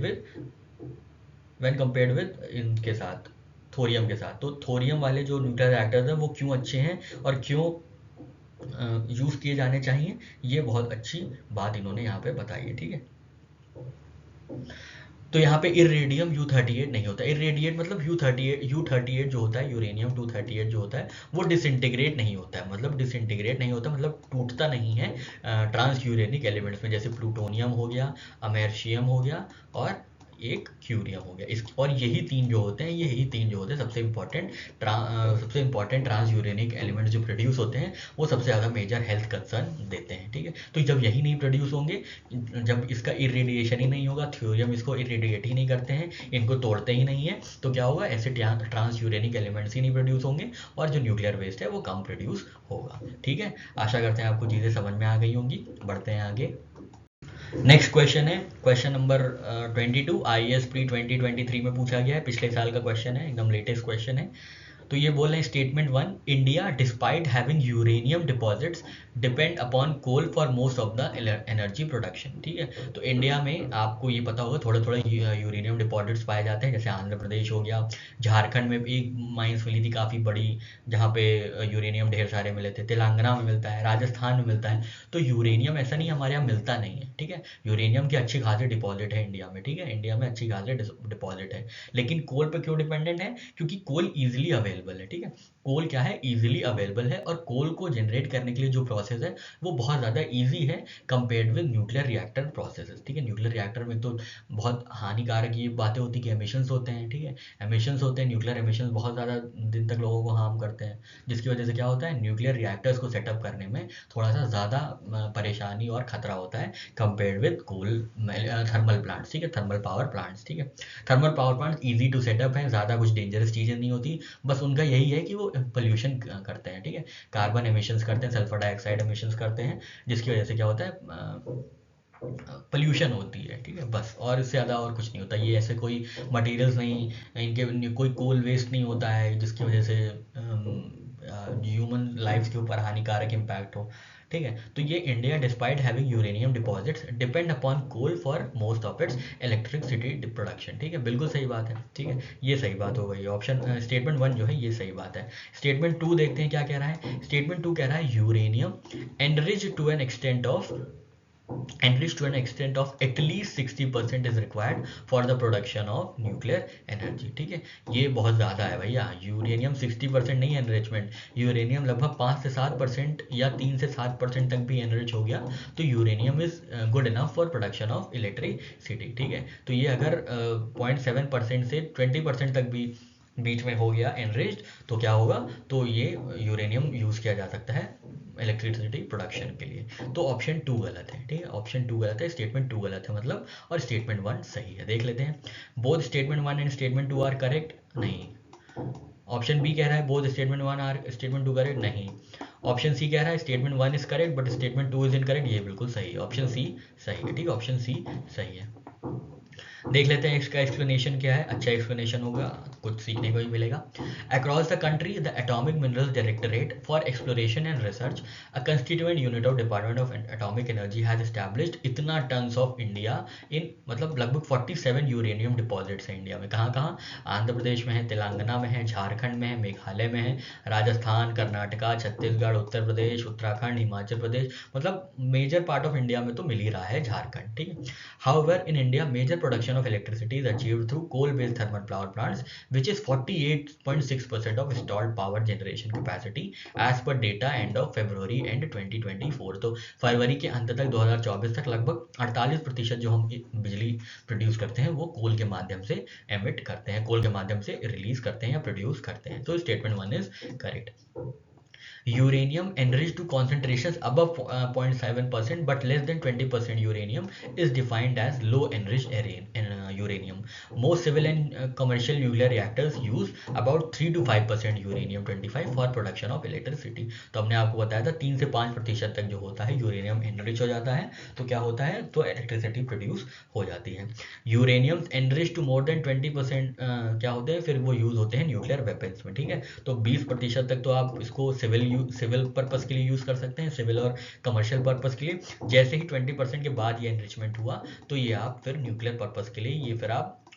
विद इनके साथ, थोरियम के साथ। तो थोरियम वाले जो न्यूक्लियर रिएक्टर्स हैं वो क्यों अच्छे हैं और क्यों यूज़ किए जाने चाहिए, ये बहुत अच्छी बात इन्होंने यहाँ पे बताई है। ठीक है, तो यहाँ पे इरेडियम U38 नहीं होता। इरेडिएट मतलब U38 जो होता है, यूरेनियम 238 जो होता है वो डिसइंटीग्रेट नहीं होता है। मतलब डिसइंटीग्रेट नहीं होता मतलब टूटता नहीं है ट्रांस यूरेनिक एलिमेंट्स में, जैसे प्लूटोनियम हो गया, अमेरिशियम हो गया और एक क्यूरियम हो गया। इस और यही तीन जो होते हैं सबसे इंपॉर्टेंट ट्रांस यूरेनिक एलिमेंट्स जो प्रोड्यूस होते हैं वो सबसे ज़्यादा मेजर हेल्थ कंसर्न देते हैं। ठीक है, तो जब यही नहीं प्रोड्यूस होंगे, जब इसका इरेडिएशन ही नहीं होगा, थ्योरियम इसको इरेडिएट ही नहीं करते हैं, इनको तोड़ते ही नहीं है, तो क्या होगा, ऐसे ट्रांस यूरेनिक एलिमेंट्स ही नहीं प्रोड्यूस होंगे और जो न्यूक्लियर वेस्ट है वो कम प्रोड्यूस होगा। ठीक है, आशा करते हैं आपको चीज़ें समझ में आ गई होंगी। बढ़ते हैं आगे। नेक्स्ट क्वेश्चन है क्वेश्चन नंबर 22, IAS प्री 2023 में पूछा गया है, पिछले साल का क्वेश्चन है, एकदम लेटेस्ट क्वेश्चन है। तो ये बोल रहे हैं statement 1, India despite having uranium deposits depend upon coal for most of the energy production. ठीक है, तो इंडिया में आपको ये पता होगा थोड़े थोड़े यूरेनियम डिपॉजिट्स पाए जाते हैं, जैसे आंध्र प्रदेश हो गया, झारखंड में भी एक माइंस मिली थी काफ़ी बड़ी जहाँ पे यूरेनियम ढेर सारे मिले थे, तेलंगाना में मिलता है, राजस्थान में मिलता है। तो यूरेनियम ऐसा नहीं हमारे यहाँ मिलता नहीं है। ठीक है, यूरेनियम की अच्छी खासी डिपॉजिट है इंडिया में। ठीक है, इंडिया में अच्छी खासी डिपॉजिट है, लेकिन कोल पे क्यों डिपेंडेंट है, क्योंकि कोल ईजिली अवेलेबल है। ठीक है, कोल क्या है, इजीली अवेलेबल है और कोल को जनरेट करने के लिए जो प्रोसेस है वो बहुत ज़्यादा इजी है compared with nuclear reactor processes. ठीक है, न्यूक्लियर रिएक्टर में तो बहुत हानिकारक ये बातें होती कि एमिशंस होते हैं। ठीक है, एमिशंस होते हैं, न्यूक्लियर एमिशंस बहुत ज़्यादा दिन तक लोगों को हार्म करते हैं, जिसकी वजह से क्या होता है, न्यूक्लियर रिएक्टर्स को सेटअप करने में थोड़ा सा ज़्यादा परेशानी और खतरा होता है compared with coal thermal plants. ठीक है, थर्मल पावर प्लांट्स। ठीक है, thermal power plants easy to set up है, ज़्यादा कुछ डेंजरस चीज़ें नहीं होती, बस उनका यही है कि वो पोल्यूशन करते हैं। ठीक है, कार्बन एमिशंस करते हैं, सल्फर डाइऑक्साइड एमिशंस करते हैं, जिसकी वजह से क्या होता है, पोल्यूशन होती है। ठीक है, बस, और इससे ज़्यादा और कुछ नहीं होता। ये ऐसे कोई मटेरियल्स नहीं, इनके कोई कोल वेस्ट नहीं होता है जिसकी वजह से ह्यूमन लाइफ के ऊपर हानिकारक इम्पैक्ट हो। ठीक है, तो ये India despite having uranium deposits depend upon coal for most of its electricity production. ठीक है, बिल्कुल सही बात है। ठीक है, ये सही बात हो गई, ऑप्शन स्टेटमेंट 1 जो है ये सही बात है। स्टेटमेंट 2 देखते हैं क्या कह रहा है। स्टेटमेंट 2 कह रहा है uranium enriched to an extent of at least 60% is required for the production of nuclear energy। ठीक है, ये बहुत ज़्यादा है भैया, यूरेनियम 60% नहीं एनरिचमेंट, यूरेनियम लगभग 5 से 7% या 3 से 7% तक भी एनरिच हो गया तो uranium is good enough for production of electricity. ठीक है, तो ये अगर 0.7% से 20% तक भी बीच में हो गया एनरिच्ड तो क्या होगा, तो ये यूरेनियम यूज़ किया जा सकता है इलेक्ट्रिसिटी प्रोडक्शन के लिए। तो ऑप्शन 2 गलत है। ठीक है, ऑप्शन 2 गलत है, स्टेटमेंट 2 गलत है मतलब, और स्टेटमेंट 1 सही है। देख लेते हैं, both statement 1 and statement 2 are correct, नहीं। ऑप्शन बी कह रहा है both statement 1 are statement 2 correct, नहीं। ऑप्शन सी कह रहा है statement 1 is correct but statement 2 is incorrect, ये बिल्कुल सही है, ऑप्शन सी सही है। ठीक है, ऑप्शन सी सही है। देख लेते हैं इसका एक्सप्लेनेशन क्या है, अच्छा एक्सप्लेनेशन होगा, कुछ सीखने को ही मिलेगा। Across the country the atomic minerals directorate for exploration and research a constituent unit of department of atomic energy has established इतना टन्स ऑफ इंडिया इन, मतलब लगभग 47 यूरेनियम डिपॉजिट्स हैं इंडिया में। कहाँ कहाँ, आंध्र प्रदेश में है, तेलंगाना में है, झारखंड में है, मेघालय में है, राजस्थान, कर्नाटका, छत्तीसगढ़, उत्तर प्रदेश, उत्तराखंड, हिमाचल प्रदेश, मतलब मेजर पार्ट ऑफ इंडिया में तो मिल ही रहा है झारखंड। ठीक है, however in India major production production of electricity is achieved through coal-based thermal power plants, which is 48.6% of installed power generation capacity as per data end of February end 2024। तो फरवरी के अंत तक 2024 तक लगभग 48% जो हम बिजली प्रोड्यूस करते हैं वो कोल के माध्यम से एमिट करते हैं, कोल के माध्यम से रिलीज करते हैं या प्रोड्यूस करते हैं। तो statement 1 is correct. Uranium enriched to concentrations above 0.7% but less than 20% uranium is defined as low enriched uranium. Most civil and commercial nuclear reactors use about 3 to 5% uranium 25 for production of electricity। तो हमने आपको बताया था 3 से 5% तक जो होता है यूरेनियम एनरिच हो जाता है, तो क्या होता है, तो इलेक्ट्रिसिटी प्रोड्यूस हो जाती है। Uranium enrich to more than 20% क्या होते हैं, फिर वो यूज होते हैं न्यूक्लियर वेपन्स में, ठीक है। तो 20% तक तो आप इसको सिविल पर्पस के लिए यूज कर सकते हैं, सिविल और कमर्शियल पर्पस के लिए। जैसे ही 20% के बाद ये एनरिचमेंट हुआ तो ये आप फिर न्यूक्लियर पर्पस के लिए, ये फिर आप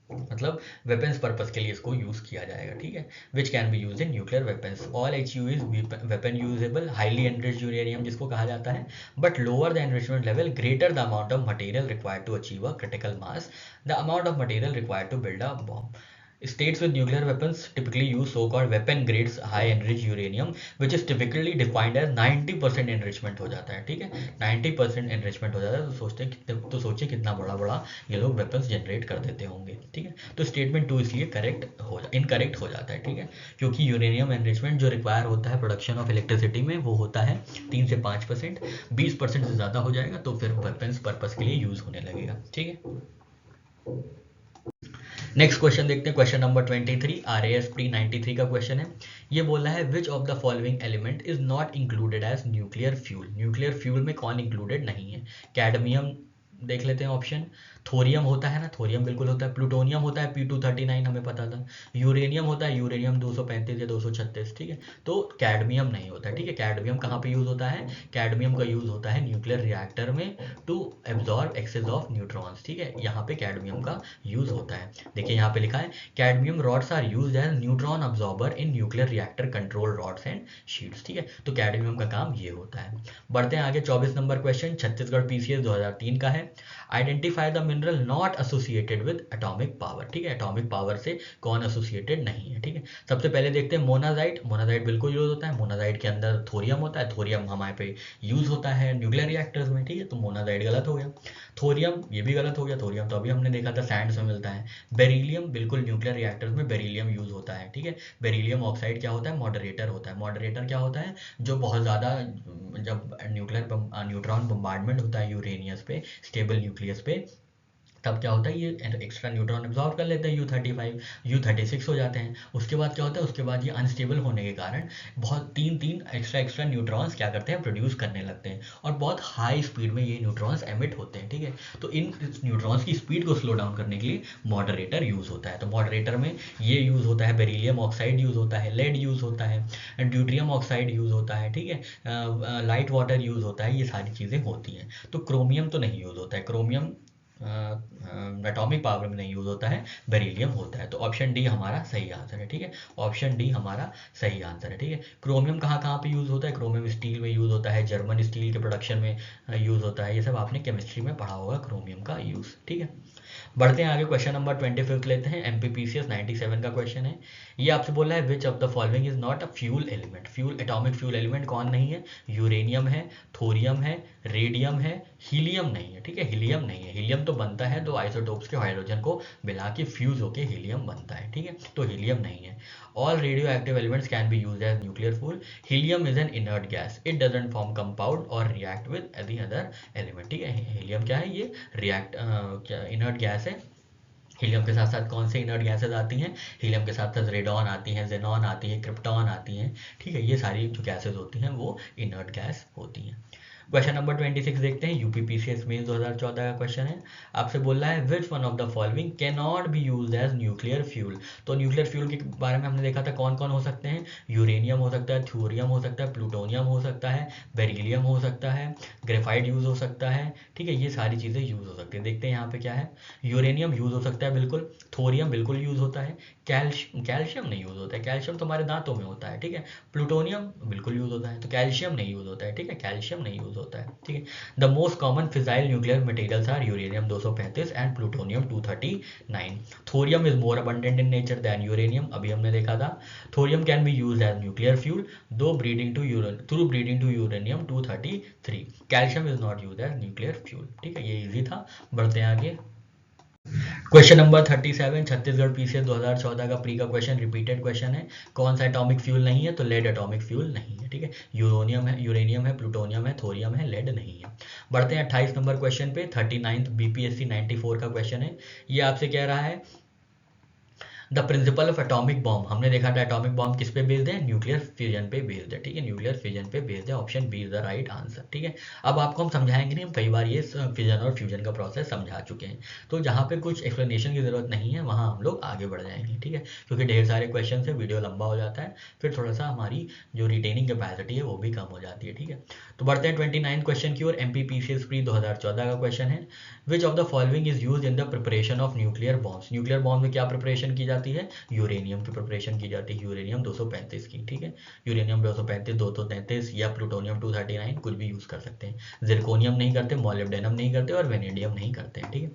मतलब वेपन्स पर्पस के लिए इसको यूज किया जाएगा, ठीक है। Which can be use in nuclear weapons. All HU is weapon usable, highly enriched uranium जिसको कहा जाता है, but lower the enrichment level greater the amount of material required to achieve a critical mass, the amount of material required to build a bomb. States with nuclear weapons typically use so-called weapon grades high enriched uranium, which is typically defined as 90% enrichment हो जाता है, ठीक है। 90% enrichment हो जाता है, तो सोचिए कितना बड़ा ये लोग वेपन्स जनरेट कर देते होंगे, ठीक है। तो स्टेटमेंट 2 इसलिए इनकरेक्ट हो जाता है, ठीक है, क्योंकि यूरेनियम एनरिचमेंट जो रिक्वायर होता है प्रोडक्शन ऑफ इलेक्ट्रिसिटी में वो होता है 3 से 5%। 20% से ज़्यादा हो जाएगा तो फिर वेपन्स पर्पस के लिए यूज होने लगेगा, ठीक है। नेक्स्ट क्वेश्चन देखते हैं, क्वेश्चन नंबर 23 RASP 93 का क्वेश्चन है। ये बोल रहा है which of the following element is not included as nuclear fuel. Nuclear fuel में कौन इंक्लूडेड नहीं है। कैडमियम देख लेते हैं ऑप्शन, थोरियम होता है ना, थोरियम बिल्कुल होता है, प्लूटोनियम होता है P239 हमें पता था, यूरेनियम होता है यूरेनियम 235 या 236, ठीक है। तो कैडमियम नहीं होता है, ठीक है। कैडमियम कहाँ पे यूज होता है, कैडमियम का यूज होता है न्यूक्लियर रिएक्टर में to absorb excess of neutrons, ठीक है। यहाँ पे कैडमियम का यूज होता है। देखिए यहाँ पे लिखा है cadmium rods are used as neutron absorber in nuclear reactor control rods and sheets, ठीक है। तो कैडमियम का काम ये होता है। बढ़ते हैं आगे, 24 नंबर क्वेश्चन छत्तीसगढ़ PCS 2003 का है। Identify the mineral not associated with atomic power, ठीक है। एटॉमिक पावर से कौन एसोसिएटेड नहीं है, ठीक है। सबसे पहले देखते हैं मोनाजाइट। मोनाजाइट बिल्कुल यूज होता है, मोनाजाइट के अंदर थोरियम होता है, थोरियम हमारे पे यूज होता है न्यूक्लियर रिएक्टर्स में, ठीक है। तो मोनाजाइट गलत हो गया। थोरियम ये भी गलत हो गया, थोरियम तो अभी हमने देखा था सैंड्स में मिलता है। बेरिलियम बिल्कुल न्यूक्लियर रिएक्टर्स में बेरिलियम यूज होता है, ठीक है। बेरिलियम ऑक्साइड क्या होता है, मॉडरेटर होता है। मॉडरेटर क्या होता है, जो बहुत ज़्यादा जब न्यूट्रॉन बम्बार्डमेंट होता है यूरेनियस पे, स्टेबल न्यूक्लियस पे, तब क्या होता है ये एक्स्ट्रा न्यूट्रॉन एब्जॉर्ब कर लेते हैं, U35 U36 हो जाते हैं। उसके बाद क्या होता है, उसके बाद ये अनस्टेबल होने के कारण बहुत तीन एक्स्ट्रा न्यूट्रॉन्स क्या करते हैं, प्रोड्यूस करने लगते हैं और बहुत हाई स्पीड में ये न्यूट्रॉन्स एमिट होते हैं, ठीक है। तो इन न्यूट्रॉन्स की स्पीड को स्लो डाउन करने के लिए मॉडरेटर यूज होता है। तो मॉडरेटर में ये यूज होता है, बेरिलियम ऑक्साइड यूज होता है, लेड यूज होता है, ड्यूट्रियम ऑक्साइड यूज होता है, ठीक है, लाइट वाटर यूज होता है, ये सारी चीज़ें होती हैं। तो क्रोमियम तो नहीं यूज होता है, क्रोमियम एटॉमिक पावर में नहीं यूज होता है, बेरिलियम होता है। तो ऑप्शन डी हमारा सही आंसर है, ठीक है। ऑप्शन डी हमारा सही आंसर है, ठीक है। क्रोमियम कहाँ कहाँ पे यूज होता है, क्रोमियम स्टील में यूज होता है, जर्मन स्टील के प्रोडक्शन में यूज होता है। ये सब आपने केमिस्ट्री में पढ़ा होगा क्रोमियम का यूज, ठीक है। बढ़ते हैं आगे, क्वेश्चन नंबर 25 लेते हैं। MPPCS 97 का क्वेश्चन है। ये आपसे बोला है which of the following is not a fuel element. Fuel atomic fuel element कौन नहीं है, यूरेनियम है, थोरियम है, रेडियम है, हीलियम नहीं है, ठीक है। हीलियम नहीं है, हीलियम तो बनता है दो आइसोटोप्स के हाइड्रोजन को मिला के फ्यूज होके हीलियम बनता है, ठीक है। तो हीलियम नहीं है। All radioactive elements can be used as nuclear fuel. Helium is an inert gas, it doesn't form compound और react with any other element, ठीक है। हीलियम क्या है, ये क्या इनर्ट गैस है। हीलियम के साथ साथ कौन से इनर्ट गैसेज आती हैं, हीलियम के साथ साथ रेडॉन आती हैं, जेनॉन आती है, क्रिप्टॉन आती हैं, ठीक है। ये सारी जो गैसेज होती हैं वो इनर्ट गैस होती हैं। क्वेश्चन नंबर 26 देखते हैं। UPPCS मेंस 2014 का क्वेश्चन है। आपसे बोल रहा है which one of the following can not be used as nuclear fuel. तो न्यूक्लियर फ्यूल के बारे में हमने देखा था कौन कौन हो सकते हैं, यूरेनियम हो सकता है, थ्योरियम हो सकता है, प्लूटोनियम हो सकता है, बेरिलियम हो सकता है, ग्रेफाइट यूज हो सकता है, ठीक है। ये सारी चीज़ें यूज हो सकती है। देखते हैं यहाँ पे क्या है, यूरेनियम यूज हो सकता है बिल्कुल, थोरियम बिल्कुल यूज होता है, कैल्शियम नहीं यूज होता है, कैल्शियम तो हमारे दांतों में होता है, ठीक है। प्लूटोनियम बिल्कुल यूज होता है, तो कैल्शियम नहीं यूज होता है, ठीक है। कैल्शियम नहीं यूज होता है, ठीक है। The most common fissile nuclear materials are uranium 235 and plutonium 239। Thorium is more abundant in nature than uranium, अभी हमने देखा था। Thorium can be used as nuclear fuel through breeding to uranium 233। Calcium is not used as nuclear fuel, ठीक है, ये easy था। बढ़ते हैं आगे। क्वेश्चन नंबर 37, छत्तीसगढ़ पीसीएस 2014 का प्री का क्वेश्चन, रिपीटेड क्वेश्चन है। कौन सा एटॉमिक फ्यूल नहीं है? तो लेड एटॉमिक फ्यूल नहीं है, ठीक है। यूरेनियम है, प्लूटोनियम है, थोरियम है, लेड नहीं है। बढ़ते हैं 28 नंबर क्वेश्चन पे। 39 बीपीएससी 94 का क्वेश्चन है। ये आपसे कह रहा है the principle of atomic bomb. हमने देखा था एटॉमिक बॉम्ब किस पे बेस्ड है? न्यूक्लियर फ्यूजन पे बेस्ड है, ठीक है, न्यूक्लियर फ्यूजन पे बेस्ड है। Option B is the right answer, ठीक है। अब आपको हम समझाएंगे नहीं, हम कई बार ये फिजन और फ्यूजन का प्रोसेस समझा चुके हैं, तो जहाँ पे कुछ एक्सप्लेनेशन की जरूरत नहीं है वहाँ हम लोग आगे बढ़ जाएंगे, ठीक है, क्योंकि ढेर सारे क्वेश्चन है, वीडियो लंबा हो जाता है, फिर थोड़ा सा हमारी जो रिटेनिंग कैपेसिटी है वो भी कम हो जाती है, ठीक है। तो बढ़ते हैं 29 क्वेश्चन की ओर। एमपीपीसीएस प्री 2014 का क्वेश्चन है। Which of the following is use in the preparation of nuclear bombs. Nuclear bomb में क्या प्रिपरेशन की जाती है? यूरेनियम की प्रिपरेशन की जाती है, यूरेनियम 235 की, ठीक है। यूरेनियम 235, 233 या प्लूटोनियम 239 कुछ भी यूज कर सकते हैं। जिरकोनियम नहीं करते, मॉलिब्डेनम नहीं करते और वेनेडियम नहीं करते हैं, ठीक है।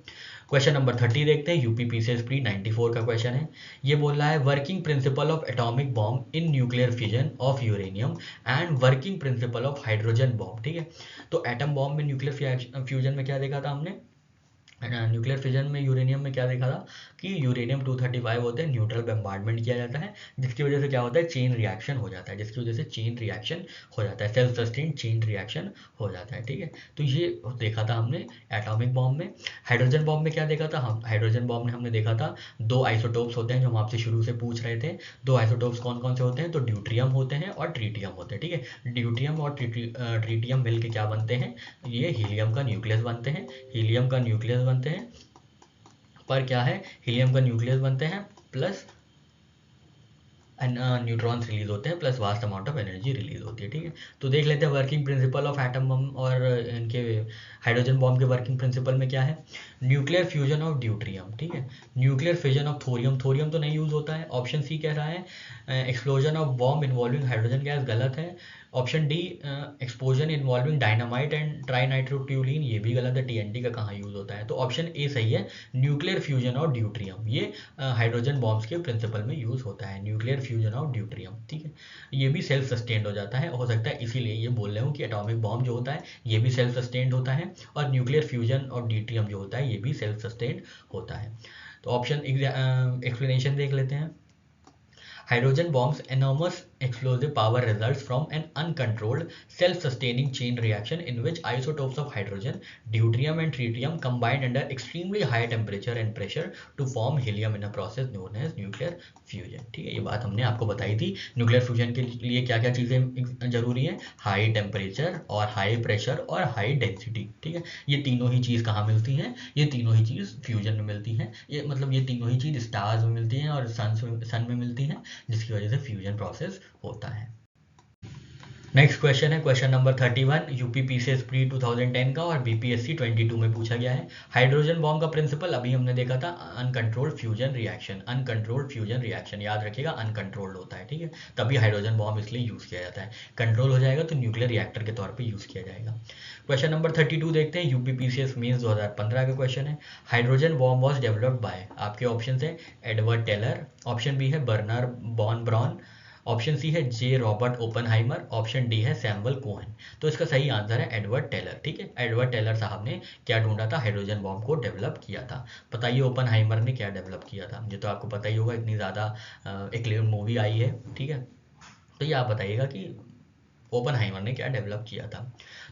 क्वेश्चन नंबर 30 देखते हैं। यूपीपीसीएस प्री 94 का क्वेश्चन है। ये बोल रहा है working principle of atomic bomb in nuclear fission of uranium and working principle of hydrogen bomb, ठीक है। तो एटम बॉम्ब में न्यूक्लियर फ्यूजन में क्या देखा था हमने? न्यूक्लियर फिजन में यूरेनियम में क्या देखा था कि यूरेनियम 235 होते हैं, न्यूट्रल बम्बार्डमेंट किया जाता है, जिसकी वजह से क्या होता है? चेन रिएक्शन हो जाता है, जिसकी वजह से चेन रिएक्शन हो जाता है, सेल्फ सस्टेन चेन रिएक्शन हो जाता है, ठीक है। तो ये देखा था हमने एटॉमिक बॉम्ब में। हाइड्रोजन बॉम्ब में क्या देखा था? हम हाइड्रोजन बॉम्ब में हमने देखा था 2 आइसोटोप्स होते हैं, जो हम आपसे शुरू से पूछ रहे थे। 2 आइसोटोप्स कौन कौन से होते हैं? तो ड्यूट्रियम होते हैं और ट्रीटियम होते हैं, ठीक है। ड्यूट्रियम और ट्रीटियम मिलकर क्या बनते हैं? ये हीलियम का न्यूक्लियस बनते हैं, हीलियम का न्यूक्लियस बनते हैं, पर क्या है? हीलियम का न्यूक्लियस बनते हैं प्लस न्यूट्रॉन्स रिलीज होते हैं, plus vast amount of energy release होती है, ठीक है। तो देख लेते हैं working principle of atom bomb और इनके हाइड्रोजन बॉम्ब के वर्किंग प्रिंसिपल में क्या है? न्यूक्लियर फ्यूजन ऑफ ड्यूट्रियम, ठीक है। Nuclear fusion of thorium, thorium तो नहीं यूज होता है। ऑप्शन सी कह रहा है explosion of bomb involving hydrogen gas, गलत है। Option D explosion involving dynamite and trinitrotoluene, ये भी गलत है, टीएनटी का कहाँ यूज होता है। तो ऑप्शन ए सही है, न्यूक्लियर फ्यूजन ऑफ ड्यूट्रियम, ये हाइड्रोजन बॉम्ब्स के प्रिंसिपल में यूज होता है, न्यूक्लियर फ्यूजन ऑफ ड्यूट्रियम, ठीक है। ये भी सेल्फ सस्टेन्ड हो जाता है, हो सकता है इसीलिए ये बोल रहे हूँ कि एटॉमिक बॉम्ब जो होता है ये भी सेल्फ सस्टेन्ड होता है, और न्यूक्लियर फ्यूजन ऑफ ड्यूट्रियम जो होता है ये भी सेल्फ सस्टेन्ड होता है। तो ऑप्शन एक्सप्लेनेशन देख लेते हैं। Hydrogen bombs' enormous explosive power results from an uncontrolled, self-sustaining chain reaction in which isotopes of hydrogen, deuterium and tritium combine under extremely high temperature and pressure to form helium in a process known as nuclear fusion, ठीक है। ये बात हमने आपको बताई थी। Nuclear fusion के लिए क्या क्या चीज़ें जरूरी है? हाई टेम्परेचर और हाई प्रेशर और हाई डेंसिटी, ठीक है। ये तीनों ही चीज़ कहाँ मिलती हैं? ये तीनों ही चीज़ फ्यूजन में मिलती हैं, ये मतलब ये तीनों ही चीज़ स्टार्स में मिलती हैं और सन में मिलती हैं, जिसकी वजह से फ्यूजन प्रोसेस होता है। नेक्स्ट क्वेश्चन है क्वेश्चन नंबर 31, यूपीपीसीएस प्री 2010 का और बीपीएससी 22 में पूछा गया है। हाइड्रोजन बॉम्ब का प्रिंसिपल अभी हमने देखा था uncontrolled fusion reaction, uncontrolled fusion reaction याद रखिएगा, अनकंट्रोल्ड होता है, ठीक है, तभी हाइड्रोजन बॉम्ब इसलिए यूज किया जाता है। कंट्रोल हो जाएगा तो न्यूक्लियर रिएक्टर के तौर पर यूज किया जाएगा। क्वेश्चन नंबर 32 देखते हैं, यूपीपीसीएस मेंस 2015 का क्वेश्चन है। Hydrogen bomb was developed by, आपके ऑप्शन है एडवर्ड टेलर, ऑप्शन बी है बर्नर बॉन ब्राउन, ऑप्शन सी है जे रॉबर्ट ओपनहाइमर, ऑप्शन डी है सैमुअल कोहेन। तो इसका सही आंसर है एडवर्ड टेलर, ठीक है। एडवर्ड टेलर साहब ने क्या ढूंढा था? हाइड्रोजन बॉम्ब को डेवलप किया था। बताइए ओपनहाइमर ने क्या डेवलप किया था? ये तो आपको पता ही होगा, इतनी ज़्यादा एक मूवी आई है, ठीक है। तो ये आप बताइएगा कि ओपनहाइमर ने क्या डेवलप किया था।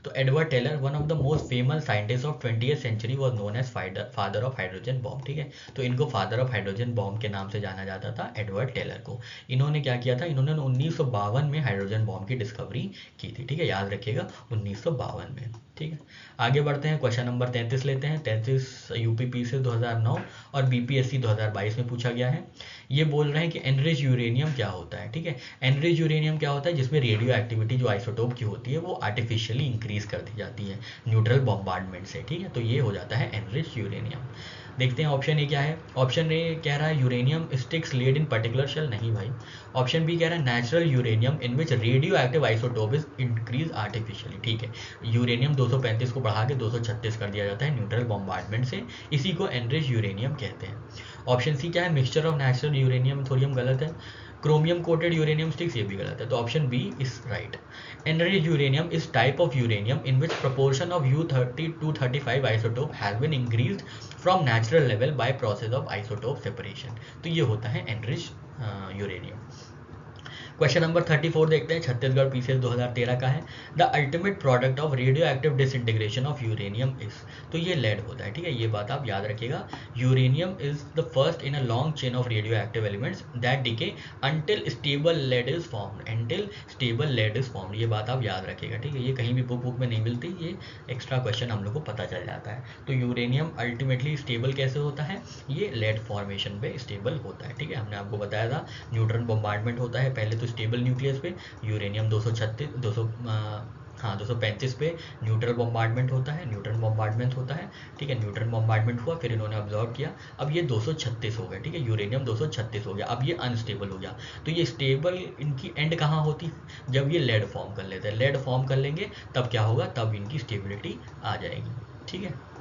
तो Edward Teller, one of the most famous scientist of 20th century, was known as father of hydrogen bomb, ठीक है। तो इनको फादर ऑफ हाइड्रोजन बॉम्ब के नाम से जाना जाता था, एडवर्ड टेलर को। इन्होंने क्या किया था? इन्होंने 1952 में हाइड्रोजन बॉम्ब की डिस्कवरी की थी, ठीक है, याद रखिएगा 1952 में, ठीक है। आगे बढ़ते हैं, क्वेश्चन नंबर 33 लेते हैं। 33 यूपीपीसीएस 2009 और बीपीएससी 2022 में पूछा गया है। ये बोल रहे हैं कि एनरिच यूरेनियम क्या होता है, ठीक है। एनरिच यूरेनियम क्या होता है? जिसमें रेडियो एक्टिविटी जो आइसोटोप की होती है वो आर्टिफिशियली इंक्रीज कर दी जाती है न्यूट्रल बॉम्बार्डमेंट से, ठीक है। तो ये हो जाता है एनरिच यूरेनियम। देखते हैं ऑप्शन ए क्या है। ऑप्शन ए कह रहा है uranium sticks lead in particular shell, नहीं भाई। ऑप्शन बी कह रहा है natural uranium in which radioactive isotope is increase artificially, ठीक है। यूरेनियम 235 को बढ़ा के 236 कर दिया जाता है न्यूट्रल बॉम्बार्डमेंट से, इसी को एनरिच यूरेनियम कहते हैं। ऑप्शन सी क्या है, mixture of natural uranium thorium, गलत है। क्रोमियम कोटेड यूरेनियम स्टिक्स, ये भी गलत है, तो option B is right. Enriched uranium is type of uranium in which proportion of U-30-35 isotope has been increased from natural level by process of isotope separation। तो ये होता है enriched uranium। Question number 34 देखते हैं, Chhattisgarh PCS 2013 का है। The ultimate product of radio active disintegration of uranium is, तो ये लेड होता है, ठीक है, ये बात आप याद रखिएगा। Uranium is the first in a long chain of radioactive elements that decay until stable lead is formed, until stable lead is formed, ये बात आप याद रखिएगा, ठीक है। ये कहीं भी बुक में नहीं मिलती, ये एक्स्ट्रा क्वेश्चन हम लोग को पता चल जाता है। तो यूरेनियम अल्टीमेटली स्टेबल कैसे होता है, ये लेड फॉर्मेशन पे स्टेबल होता है, ठीक है। हमने आपको बताया था न्यूट्रॉन बॉम्बार्डमेंट होता है पहले तो स्टेबल न्यूक्लियस पे, यूरेनियम 235 पे न्यूट्रल बॉम्बार्डमेंट होता है, न्यूट्रन बॉम्बार्डमेंट होता है, ठीक है। न्यूट्रन बॉम्बार्डमेंट हुआ, फिर इन्होंने ऑब्जॉर्व किया, अब ये 236 हो गया, ठीक है, यूरेनियम 236 हो गया, अब ये अनस्टेबल हो गया। तो ये स्टेबल इनकी एंड कहाँ होती, जब ये लेड फॉर्म कर लेते हैं, लेड फॉर्म कर लेंगे तब क्या होगा, तब इनकी स्टेबिलिटी आ जाएगी, ठीक है।